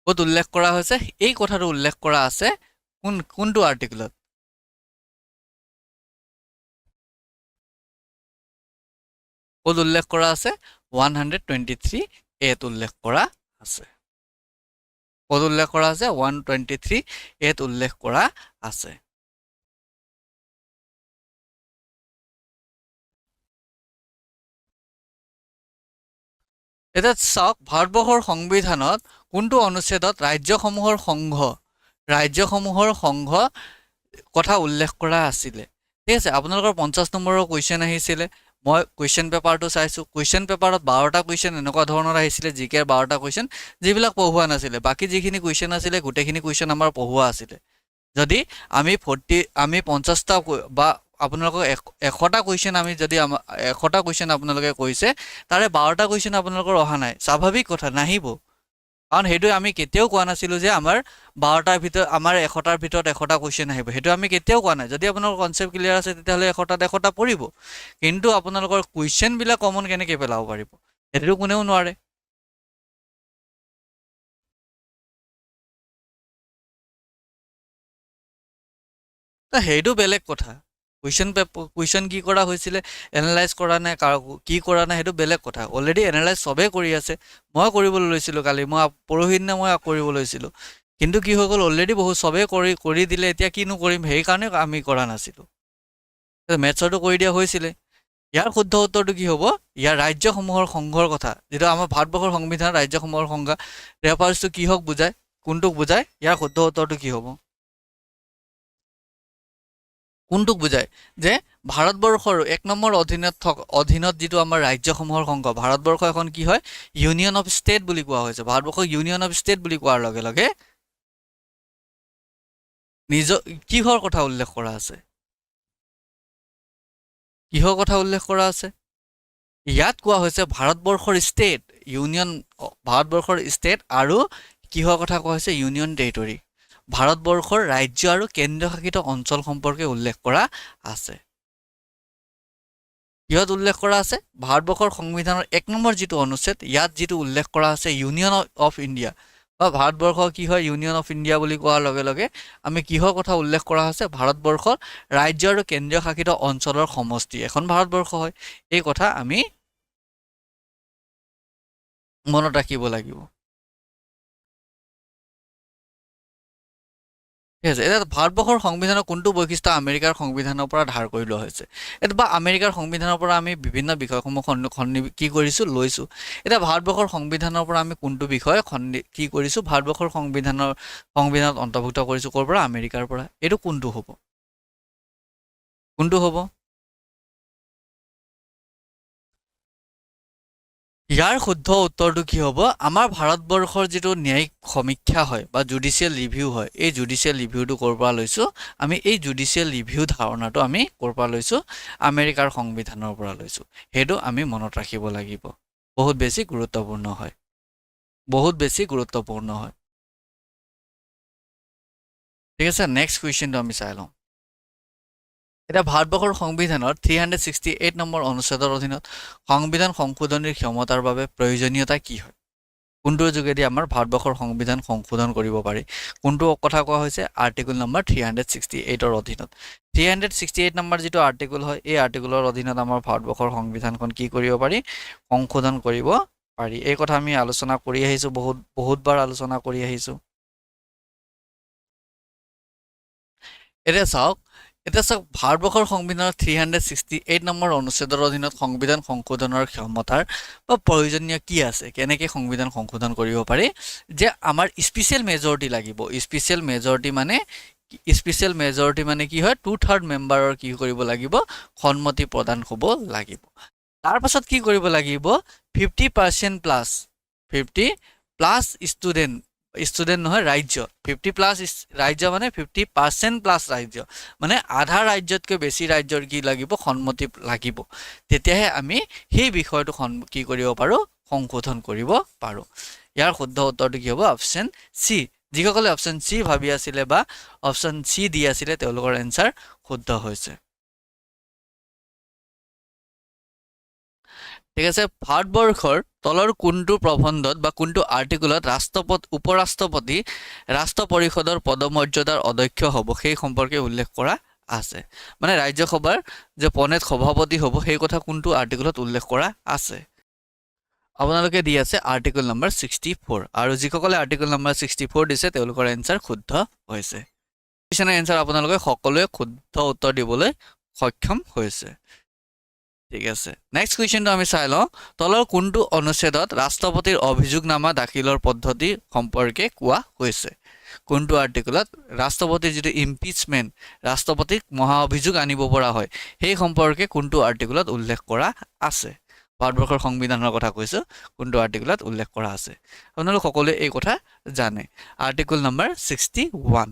ক'ত উল্লেখ কৰা হৈছে? এই কথাটো উল্লেখ কৰা আছে কোনটো আৰ্টিকলত? ক'ত উল্লেখ কৰা আছে? 123A উল্লেখ কৰা আছে। ক'ত উল্লেখ কৰা আছে? 123A উল্লেখ কৰা আছে। এতিয়া চাওক, ভাৰতবৰ্ষৰ সংবিধানত কোনটো অনুচ্ছেদত ৰাজ্যসমূহৰ সংঘ কথা উল্লেখ কৰা আছিলে? ঠিক আছে, আপোনালোকৰ 50 নম্বৰৰ কুৱেশ্যন আহিছিলে। মই কুৱেশ্যন পেপাৰটো চাইছোঁ। কুৱেশ্যন পেপাৰত 12টা কুৱেশ্যন এনেকুৱা ধৰণৰ আহিছিলে, জিকেৰ 12টা কুৱেশ্যন, যিবিলাক পঢ়োৱা নাছিলে। বাকী যিখিনি কুৱেশ্যন আছিলে, গোটেইখিনি কুৱেশ্যন আমাৰ পঢ়োৱা আছিলে। যদি আমি 50টা বা আপোনালোকক 100টা কুৱেশ্যন যদি 100টা কুৱেশ্যন আপোনালোকে কৈছে, তাৰে 12টা কুৱেশ্যন আপোনালোকৰ অহা নাই, স্বাভাৱিক কথা, নাহিব। কাৰণ সেইটো আমি কেতিয়াও কোৱা নাছিলোঁ যে আমাৰ 12টাৰ ভিতৰত, আমাৰ 100টাৰ ভিতৰত 100টা কুৱেশ্যন আহিব। সেইটো আমি কেতিয়াও কোৱা নাই। যদি আপোনালোকৰ কনচেপ্ট ক্লিয়াৰ আছে, তেতিয়াহ'লে 100টা পৰিব। কিন্তু আপোনালোকৰ কুৱেশ্যনবিলাক কমন কেনেকৈ পেলাব পাৰিব? সেইটো কোনেও নোৱাৰে। সেইটো বেলেগ কথা। কুৱেশ্যন কি কৰা হৈছিলে, এনালাইজ কৰা নাই, কি কৰা নাই, সেইটো বেলেগ কথা। অলৰেডি এনালাইজ চবেই কৰি আছে। মই কৰিবলৈ লৈছিলোঁ কালি, পৰহি দিনা মই কৰিব লৈছিলোঁ। কিন্তু কি হৈ গ'ল, অলৰেডি চবেই কৰি দিলে। এতিয়া কিনো কৰিম, সেইকাৰণে আমি কৰা নাছিলোঁ। মেথছৰটো কৰি দিয়া হৈছিলে। ইয়াৰ শুদ্ধ উত্তৰটো কি হ'ব? ইয়াৰ ৰাজ্যসমূহৰ সংঘৰ কথা, যিটো আমাৰ ভাৰতবৰ্ষৰ সংবিধানত ৰাজ্যসমূহৰ সংঘ ৰেফাৰেন্সটো কিহক বুজায়, কোনটোক বুজায়? ইয়াৰ শুদ্ধ উত্তৰটো কি হ'ব? কোনটোক বুজায়? যে ভাৰতবৰ্ষৰ 1 নম্বৰ অধীনত যিটো আমাৰ ৰাজ্যসমূহৰ সংঘ, ভাৰতবৰ্ষ এখন কি হয়? ইউনিয়ন অফ ষ্টেট বুলি কোৱা হৈছে। ভাৰতবৰ্ষক ইউনিয়ন অফ ষ্টেট বুলি কোৱাৰ লগে লগে কিহৰ কথা উল্লেখ কৰা আছে? কিহৰ কথা উল্লেখ কৰা আছে? ইয়াত কোৱা হৈছে ভাৰতবৰ্ষৰ ষ্টেট, ভাৰতবৰ্ষৰ ষ্টেট, আৰু কিহৰ কথা কোৱা হৈছে? Union territory. ভাৰতবৰ্ষৰ ৰাজ্য আৰু কেন্দ্ৰীয় শাসিত অঞ্চল সম্পৰ্কে উল্লেখ কৰা আছে। কিহত উল্লেখ কৰা আছে? ভাৰতবৰ্ষৰ সংবিধানৰ 1 নম্বৰ যিটো অনুচ্ছেদ, ইয়াত যিটো উল্লেখ কৰা আছে ইউনিয়ন অফ ইণ্ডিয়া, বা ভাৰতবৰ্ষ কি হয়? ইউনিয়ন অফ ইণ্ডিয়া বুলি কোৱাৰ লগে লগে আমি কিহৰ কথা উল্লেখ কৰা হৈছে? ভাৰতবৰ্ষৰ ৰাজ্য আৰু কেন্দ্ৰীয় শাসিত অঞ্চলৰ সমষ্টি এখন ভাৰতবৰ্ষ হয়। এই কথা আমি মনত ৰাখিব লাগিব। ঠিক আছে, এতিয়া ভাৰতবৰ্ষৰ সংবিধানৰ কোনটো বৈশিষ্ট্য আমেৰিকাৰ সংবিধানৰ পৰা ধাৰ কৰি লোৱা হৈছে? বা আমেৰিকাৰ সংবিধানৰ পৰা আমি বিভিন্ন বিষয়সমূহ কি কৰিছোঁ? লৈছোঁ। এতিয়া ভাৰতবৰ্ষৰ সংবিধানৰ পৰা আমি কোনটো বিষয় কি কৰিছোঁ? ভাৰতবৰ্ষৰ সংবিধানত অন্তৰ্ভুক্ত কৰিছোঁ। ক'ৰ পৰা? আমেৰিকাৰ পৰা। এইটো কোনটো হ'ব? কোনটো হ'ব? ইয়াৰ শুদ্ধ উত্তৰটো কি হ'ব? আমাৰ ভাৰতবৰ্ষৰ যিটো ন্যায়িক সমীক্ষা হয় বা জুডিচিয়েল ৰিভিউ হয়, এই জুডিচিয়েল ৰিভিউটো ক'ৰ পৰা লৈছোঁ? আমি এই জুডিচিয়েল ৰিভিউ ধাৰণাটো আমি ক'ৰ পৰা লৈছোঁ? আমেৰিকাৰ সংবিধানৰ পৰা লৈছোঁ। সেইটো আমি মনত ৰাখিব লাগিব। বহুত বেছি গুৰুত্বপূৰ্ণ হয়। বহুত বেছি গুৰুত্বপূৰ্ণ হয়। ঠিক আছে, নেক্সট কুৱেশ্যনটো আমি চাই লওঁ। এটা ভাৰতবৰ্ষৰ সংবিধানৰ 368 নম্বৰ অনুচ্ছেদৰ অধীনত সংবিধান সংশোধনীৰ ক্ষমতাৰ বাবে প্ৰয়োজনীয়তা কি হয়? কোনটোৰ যোগেদি আমাৰ ভাৰতবৰ্ষৰ সংবিধান সংশোধন কৰিব পাৰি? কোনটো কথা কোৱা হৈছে? আৰ্টিকল নম্বৰ 368ৰ অধীনত 368 নম্বৰ যিটো আৰ্টিকল হয়, এই আৰ্টিকলৰ অধীনত আমাৰ ভাৰতবৰ্ষৰ সংবিধানখন কি কৰিব পাৰি? সংশোধন কৰিব পাৰি। এই কথা আমি আলোচনা কৰি আহিছোঁ, বহুতবাৰ আলোচনা কৰি আহিছোঁ। এতিয়া চাওক ভাৰতবৰ্ষৰ সংবিধানৰ 368 নম্বৰ অনুচ্ছেদৰ অধীনত সংবিধান সংশোধনৰ ক্ষমতাৰ বা প্ৰয়োজনীয় কি আছে? কেনেকৈ সংবিধান সংশোধন কৰিব পাৰি? যে আমাৰ স্পেচিয়েল মেজৰিটি লাগিব। স্পেচিয়েল মেজৰিটি মানে কি হয়? 2/3 মেম্বাৰৰ কি কৰিব লাগিব? সন্মতি প্ৰদান হ'ব লাগিব। তাৰ পাছত কি কৰিব লাগিব? 50% প্লাছ 50+ ষ্টুডেণ্ট নহয়, ৰাজ্য 50+ ৰাজ্য মানে 50% প্লাছ ৰাজ্য মানে আধা ৰাজ্যতকৈ বেছি ৰাজ্যৰ কি লাগিব? সন্মতি লাগিব। তেতিয়াহে আমি সেই বিষয়টো কি কৰিব পাৰোঁ? সংশোধন কৰিব পাৰোঁ। ইয়াৰ শুদ্ধ উত্তৰটো কি হ'ব? Option C. যিসকলে অপশ্যন চি ভাবি আছিলে বা অপশ্যন চি দি আছিলে তেওঁলোকৰ এনচাৰ শুদ্ধ হৈছে। ঠিক আছে, ভাৰতবৰ্ষৰ তলৰ কোনটো প্ৰবন্ধত বা কোনটো আৰ্টিকুলত উপৰাষ্ট্ৰপতি ৰাষ্ট্ৰ পৰিষদৰ পদমৰ্যাদাৰ অধ্যক্ষ হ'ব সেই সম্পৰ্কে উল্লেখ কৰা আছে? মানে ৰাজ্যসভাৰ যে পনেট সভাপতি হ'ব সেই কথা কোনটো আৰ্টিকুলত উল্লেখ কৰা আছে? আপোনালোকে দি আছে আৰ্টিকল নম্বৰ 64, আৰু যিসকলে আৰ্টিকল নম্বৰ 64 দিছে তেওঁলোকৰ এনচাৰ শুদ্ধ হৈছে। কুৱেশ্যনৰ এনচাৰ আপোনালোকে সকলোৱে শুদ্ধ উত্তৰ দিবলৈ সক্ষম হৈছে। ঠিক আছে, নেক্সট কুৱেশ্যনটো আমি চাই লওঁ। তলৰ কোনটো অনুচ্ছেদত ৰাষ্ট্ৰপতিৰ অভিযোগনামা দাখিলৰ পদ্ধতি সম্পৰ্কে কোৱা হৈছে? কোনটো আৰ্টিকলত ৰাষ্ট্ৰপতিৰ যিটো ইম্পিচমেণ্ট, ৰাষ্ট্ৰপতিক মহা অভিযোগ আনিব পৰা হয়, সেই সম্পৰ্কে কোনটো আৰ্টিকলত উল্লেখ কৰা আছে? ভাৰতবৰ্ষৰ সংবিধানৰ কথা কৈছোঁ, কোনটো আৰ্টিকলত উল্লেখ কৰা আছে? আপোনালোক সকলোৱে এই কথা জানে। Article number 61।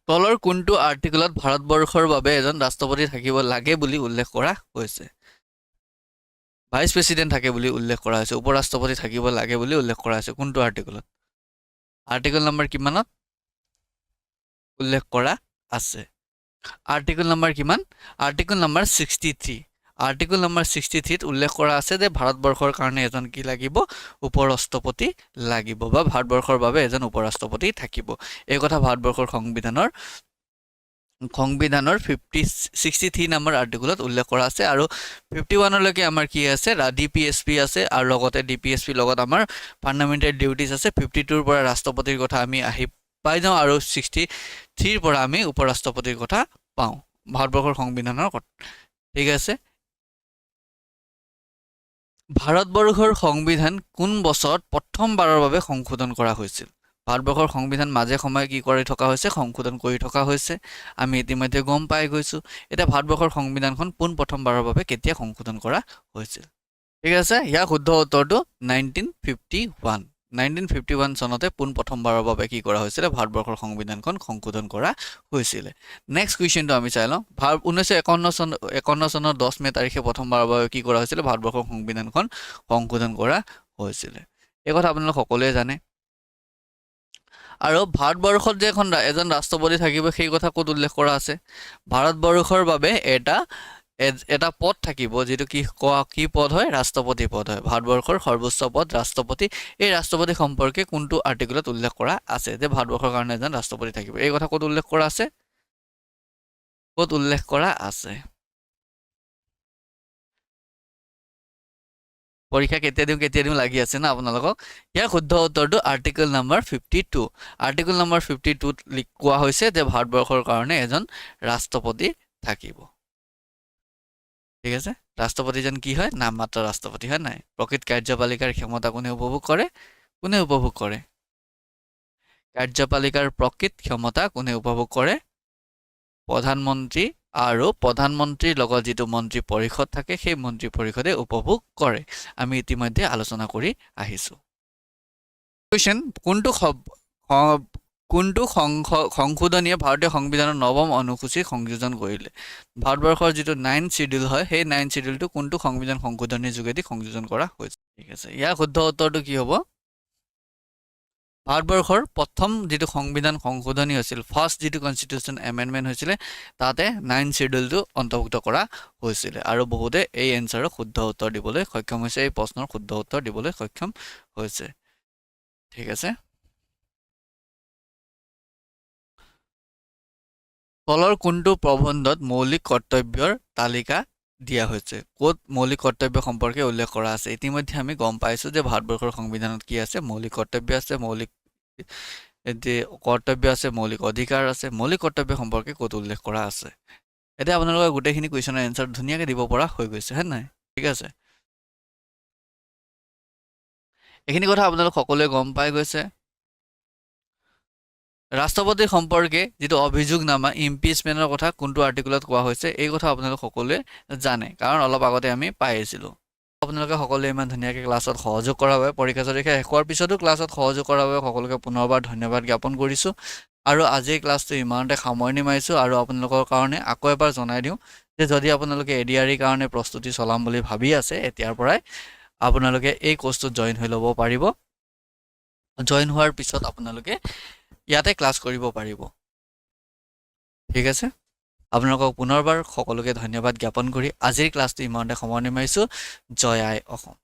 তলৰ কোনটো আৰ্টিকলত ভাৰতবৰ্ষৰ বাবে এজন ৰাষ্ট্ৰপতি থাকিব লাগে বুলি উল্লেখ কৰা হৈছে? ভাইচ প্ৰেছিডেণ্ট থাকে বুলি উল্লেখ কৰা হৈছে, উপৰাষ্ট্ৰপতি থাকিব লাগে বুলি উল্লেখ কৰা হৈছে। কোনটো আৰ্টিকলত? আৰ্টিকল নম্বৰ কিমানত উল্লেখ কৰা আছে? আৰ্টিকল নম্বৰ কিমান? Article number 63। আৰ্টিকল নম্বৰ 63ত উল্লেখ কৰা আছে যে ভাৰতবৰ্ষৰ কাৰণে এজন কি লাগিব? উপৰাষ্ট্ৰপতি লাগিব বা ভাৰতবৰ্ষৰ বাবে এজন উপৰাষ্ট্ৰপতি থাকিব। এই কথা ভাৰতবৰ্ষৰ সংবিধানৰ 63 নম্বৰ আৰ্টিকলত উল্লেখ কৰা আছে। আৰু 51লৈকে আমাৰ কি আছে? DPSP আছে, আৰু লগতে DPSP লগত আমাৰ ফাণ্ডামেণ্টেল ডিউটিছ আছে। 52ৰ পৰা ৰাষ্ট্ৰপতিৰ কথা আমি পাই যাওঁ, আৰু 63ৰ পৰা আমি উপৰাষ্ট্ৰপতিৰ কথা পাওঁ ভাৰতবৰ্ষৰ সংবিধানৰ কথা। ঠিক আছে, ভাৰতবৰ্ষৰ সংবিধান কোন বছৰত প্ৰথমবাৰৰ বাবে সংশোধন কৰা হৈছিল? ভাৰতবৰ্ষৰ সংবিধান মাজে সময়ে কি কৰি থকা হৈছে? সংশোধন কৰি থকা হৈছে। আমি ইতিমধ্যে গম পাই গৈছোঁ। এতিয়া ভাৰতবৰ্ষৰ সংবিধানখন প্ৰথমবাৰৰ বাবে কেতিয়া সংশোধন কৰা হৈছিল? ঠিক আছে, ইয়াৰ শুদ্ধ উত্তৰটো 1951। 1951 চনতে প্ৰথমবাৰৰ বাবে কি কৰা হৈছিলে? ভাৰতবৰ্ষৰ সংবিধানখন সংশোধন কৰা হৈছিলে। নেক্সট কুৱেশ্যনটো আমি চাই লওঁ। 1951 চনৰ 10 মে' তাৰিখে প্ৰথমবাৰৰ বাবে কি কৰা হৈছিলে? ভাৰতবৰ্ষৰ সংবিধানখন সংশোধন কৰা হৈছিলে। এই কথা আপোনালোক সকলোৱে জানে। আৰু ভাৰতবৰ্ষত যে এজন ৰাষ্ট্ৰপতি থাকিব সেই কথা ক'ত উল্লেখ কৰা আছে? ভাৰতবৰ্ষৰ বাবে এটা পদ থাকিব, যিটো কি পদ হয়? ৰাষ্ট্ৰপতি পদ হয়। ভাৰতবৰ্ষৰ সৰ্বোচ্চ পদ ৰাষ্ট্ৰপতি। এই ৰাষ্ট্ৰপতি সম্পৰ্কে কোনটো আৰ্টিকলত উল্লেখ কৰা আছে যে ভাৰতবৰ্ষৰ কাৰণে এজন ৰাষ্ট্ৰপতি থাকিব? এই কথা ক'ত উল্লেখ কৰা আছে? ক'ত উল্লেখ কৰা আছে? পৰীক্ষা কেতিয়া দিওঁ লাগি আছে না আপোনালোকক। ইয়াৰ শুদ্ধ উত্তৰটো আৰ্টিকল নম্বৰ 52। আৰ্টিকল নম্বৰ 52ত কোৱা হৈছে যে ভাৰতবৰ্ষৰ কাৰণে এজন ৰাষ্ট্ৰপতি থাকিব। ঠিক আছে, ৰাষ্ট্ৰপতিজন কি হয়? নামমাত্ৰ ৰাষ্ট্ৰপতি হয় নাই? প্ৰকৃত কাৰ্যপালিকাৰ ক্ষমতা কোনে উপভোগ কৰে? কোনে উপভোগ কৰে? কাৰ্যপালিকাৰ প্ৰকৃত ক্ষমতা কোনে উপভোগ কৰে? প্ৰধানমন্ত্ৰী, আৰু প্ৰধানমন্ত্ৰীৰ লগত যিটো মন্ত্ৰী পৰিষদ থাকে সেই মন্ত্ৰী পৰিষদে উপভোগ কৰে। আমি ইতিমধ্যে আলোচনা কৰি আহিছোঁ। কুৱেশ্যন, কোনটো সংশোধনীয়ে ভাৰতীয় সংবিধানৰ 9ম অনুসূচী সংযোজন কৰিলে? ভাৰতবৰ্ষৰ যিটো 9th চিডিউল হয় সেই 9th চিডিউলটো কোনটো সংবিধান সংশোধনীৰ যোগেদি সংযোজন কৰা হৈছে? ঠিক আছে, ইয়াৰ শুদ্ধ উত্তৰটো কি হ'ব? ভাৰতবৰ্ষৰ প্ৰথম যিটো সংবিধান সংশোধনী হৈছিল, ফাৰ্ষ্ট যিটো কনষ্টিটিউশ্যন এমেণ্ডমেণ্ট হৈছিলে, তাতে 9 চিডিউলটো অন্তৰ্ভুক্ত কৰা হৈছিলে। আৰু বহুতে এই এনচাৰৰ শুদ্ধ উত্তৰ দিবলৈ সক্ষম হৈছে, এই প্ৰশ্নৰ শুদ্ধ উত্তৰ দিবলৈ সক্ষম হৈছে। ঠিক আছে, তলৰ কোনটো প্ৰবন্ধত মৌলিক কৰ্তব্যৰ তালিকা দিয়া হৈছে? ক'ত মৌলিক কৰ্তব্য সম্পৰ্কে উল্লেখ কৰা আছে? ইতিমধ্যে আমি গম পাইছোঁ যে ভাৰতবৰ্ষৰ সংবিধানত কি আছে, মৌলিক কৰ্তব্য আছে, মৌলিক কৰ্তব্য আছে, মৌলিক অধিকাৰ আছে। মৌলিক কৰ্তব্য সম্পৰ্কে ক'ত উল্লেখ কৰা আছে? এতিয়া আপোনালোকে গোটেইখিনি কুৱেশ্যনৰ এনচাৰ ধুনীয়াকৈ দিব পৰা হৈ গৈছে, হয় নাই? ঠিক আছে, এইখিনি কথা আপোনালোক সকলোৱে গম পাই গৈছে। ৰাষ্ট্ৰপতি সম্পৰ্কে যিটো অভিযোগনামা ইম্পিচমেণ্টৰ কথা কোনটো আৰ্টিকলত কোৱা হৈছে, এই কথা আপোনালোক সকলোৱে জানে, কাৰণ অলপ আগতে আমি পাই আহিছিলোঁ। আপোনালোকে সকলোৱে ইমান ধুনীয়াকৈ ক্লাছত সহযোগ কৰাৰ বাবে, পৰীক্ষা চৰীক্ষা শেষ হোৱাৰ পিছতো ক্লাছত সহযোগ কৰাৰ বাবে সকলোকে পুনৰবাৰ ধন্যবাদ জ্ঞাপন কৰিছোঁ। আৰু আজিৰ ক্লাছটো ইমানতে সামৰণি মাৰিছোঁ। আৰু আপোনালোকৰ কাৰণে আকৌ এবাৰ জনাই দিওঁ যে যদি আপোনালোকে এডিআৰিৰ কাৰণে প্ৰস্তুতি চলাম বুলি ভাবি আছে, এতিয়াৰ পৰাই আপোনালোকে এই কোৰ্চটোত জইন হৈ ল'ব পাৰিব। জইন হোৱাৰ পিছত আপোনালোকে ইয়াতে ক্লাছ কৰিব পাৰিব। ঠিক আছে, আপোনালোকক পুনৰবাৰ সকলোকে ধন্যবাদ জ্ঞাপন কৰি আজিৰ ক্লাছটো ইমানতে সামৰণি মাৰিছোঁ। জয় আই অসম।